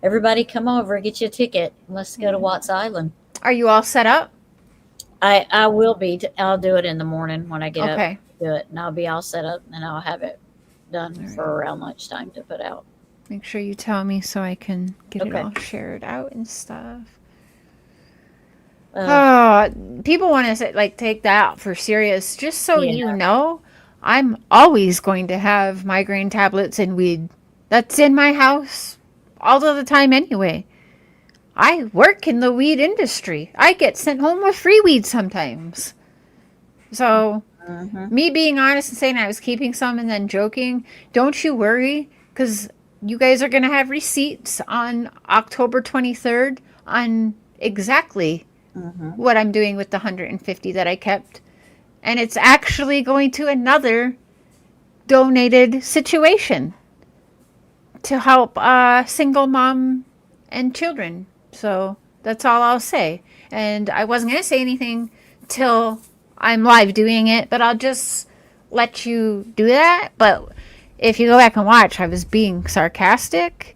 everybody come over, get you a ticket. Let's go to Watts Island. are you all set up? I will be. I'll do it in the morning when I get Okay. up. Do it, and I'll be all set up, and I'll have it done for around lunchtime to put out. Make sure you tell me so I can get it Okay. all shared out and stuff. Uh, People want to take that for serious. Just so Yeah. you know, I'm always going to have migraine tablets and weed. That's in my house all of the time anyway. I work in the weed industry. I get sent home with free weed sometimes. So, me being honest and saying I was keeping some and then joking, don't you worry, because you guys are going to have receipts on October 23rd on exactly what I'm doing with the 150 that I kept. And it's actually going to another donated situation to help single mom and children. So that's all I'll say. And I wasn't going to say anything till I'm live doing it, but I'll just let you do that. But if you go back and watch, I was being sarcastic.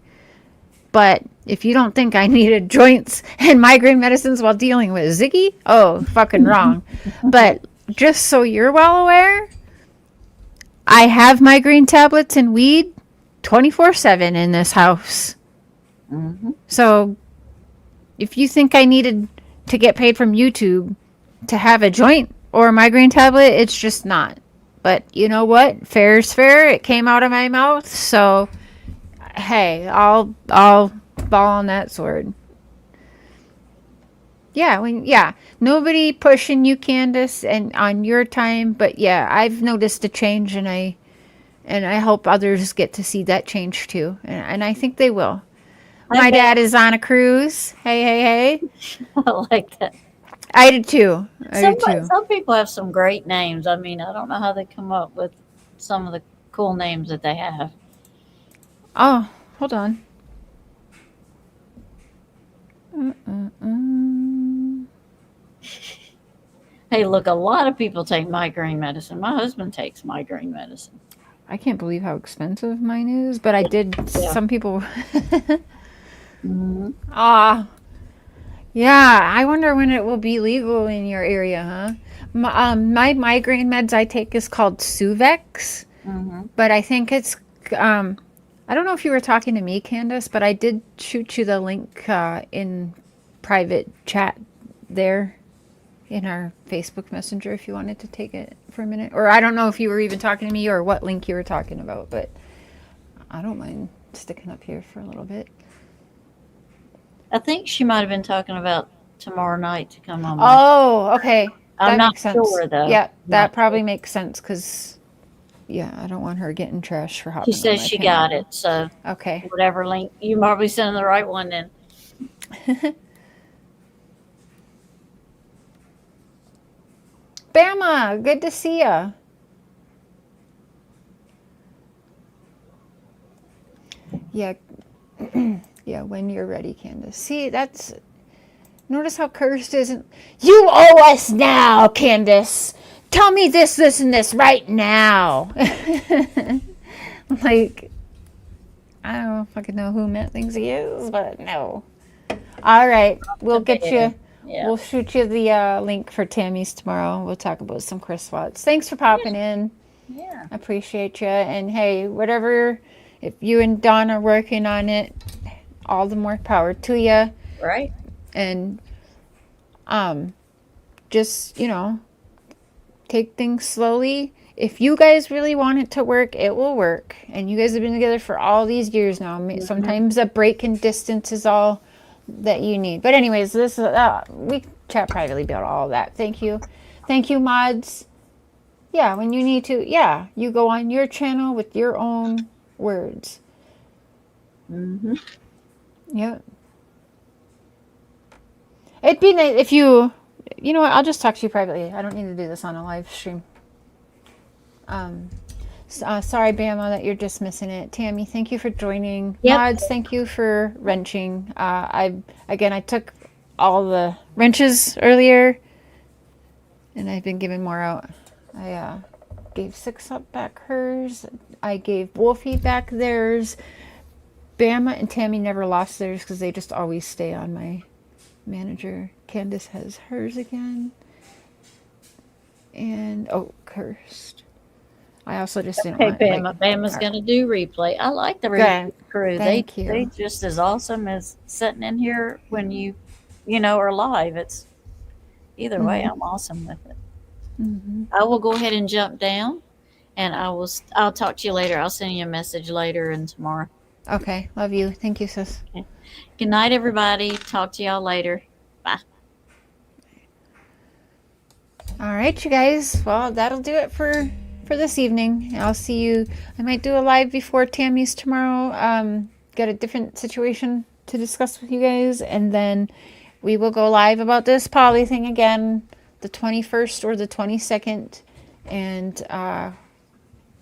But if you don't think I needed joints and migraine medicines while dealing with Ziggy, oh, fucking wrong. But just so you're well aware, I have migraine tablets and weed 24/7 in this house. So if you think I needed to get paid from YouTube to have a joint or a migraine tablet, it's just not. But you know what? Fair is fair. It came out of my mouth, so hey, I'll fall on that sword. Yeah, nobody pushing you, Candace, and on your time. But yeah, I've noticed a change, and I hope others get to see that change too, and I think they will. My dad is on a cruise. Hey. I like that. I did too. Some people have some great names. I mean, I don't know how they come up with some of the cool names that they have. Oh, hold on. Hey, look, a lot of people take migraine medicine. My husband takes migraine medicine. I can't believe how expensive mine is, but I did. Yeah. Some people. Yeah. I wonder when it will be legal in your area, huh? My migraine meds I take is called Suvex, but I think it's. I don't know if you were talking to me, Candace, but I did shoot you the link in private chat there in our Facebook Messenger if you wanted to take it for a minute. Or I don't know if you were even talking to me or what link you were talking about, but I don't mind sticking up here for a little bit. I think she might have been talking about tomorrow night to come on. Oh, okay. I'm That not makes sense. sure, though. Yeah, that Not probably sure. makes sense because, yeah, I don't want her getting trashed for hopping She on says my she panel. got it, so Okay. whatever link, you probably sending the right one then. Bama, good to see ya. Yeah. Yeah, when you're ready, Candace. See, that's... Notice how cursed isn't... You owe us now, Candace! Tell me this, this, and this right now! Like, I don't fucking know who Matt thinks he is, but no. All right, we'll get you... Yeah. We'll shoot you the link for Tammie's tomorrow. We'll talk about some Chris Watts. Thanks for popping in. Yeah. I appreciate you. And hey, whatever, if you and Don are working on it, all the more power to you. Right. And just, you know, take things slowly. If you guys really want it to work, it will work. And you guys have been together for all these years now. Sometimes a break in distance is all that you need. But anyways, this we chat privately about all of that. Thank you mods. Yeah, when you need to, yeah, you go on your channel with your own words. Yep. It'd be nice if you know what, I'll just talk to you privately. I don't need to do this on a live stream. Sorry, Bama, that you're dismissing it. Tammie, thank you for joining. Yep. Mods, thank you for wrenching. I took all the wrenches earlier, and I've been giving more out. I gave 6 up back hers. I gave Wolfie back theirs. Bama and Tammie never lost theirs because they just always stay on my manager. Candace has hers again. And, cursed. I also just didn't want... Bama. Bama's going to do replay. I like the replay crew. Thank you. They just as awesome as sitting in here when you are live. It's either way, I'm awesome with it. I will go ahead and jump down, and I'll talk to you later. I'll send you a message later and tomorrow. Okay. Love you. Thank you, sis. Okay. Good night, everybody. Talk to y'all later. Bye. All right, you guys. Well, that'll do it for this evening. I'll see you. I might do a live before Tammie's tomorrow. Got a different situation to discuss with you guys, and then we will go live about this poly thing again, the 21st or the 22nd, and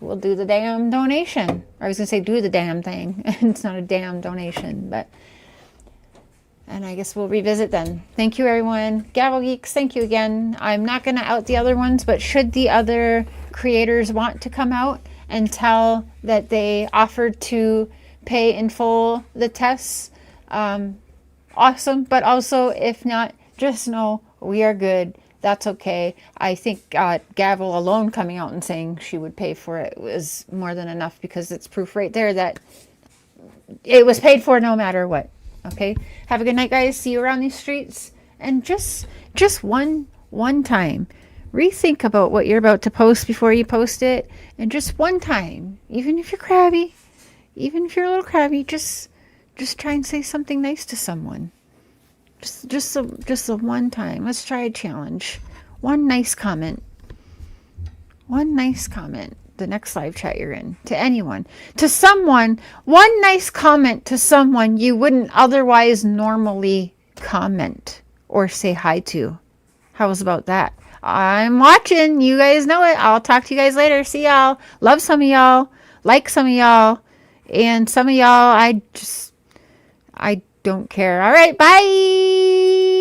we'll do the damn donation. I was gonna say do the damn thing. It's not a damn donation, but. And I guess we'll revisit then. Thank you, everyone. Gavel Geeks, thank you again. I'm not going to out the other ones, but should the other creators want to come out and tell that they offered to pay in full the tests, awesome. But also, if not, just know we are good. That's okay. I think Gavel alone coming out and saying she would pay for it was more than enough, because it's proof right there that it was paid for no matter what. Okay, have a good night, guys. See you around these streets. And just one time, rethink about what you're about to post before you post it. And just one time, even if you're crabby, even if you're a little crabby, just try and say something nice to someone. Just the one time. Let's try a challenge. One nice comment. One nice comment. The next live chat you're in, to anyone, to someone, one nice comment to someone you wouldn't otherwise normally comment or say hi to. How's about that? I'm watching. You guys know it. I'll talk to you guys later. See y'all. Love some of y'all. Like some of y'all. And some of y'all, I don't care. All right. Bye.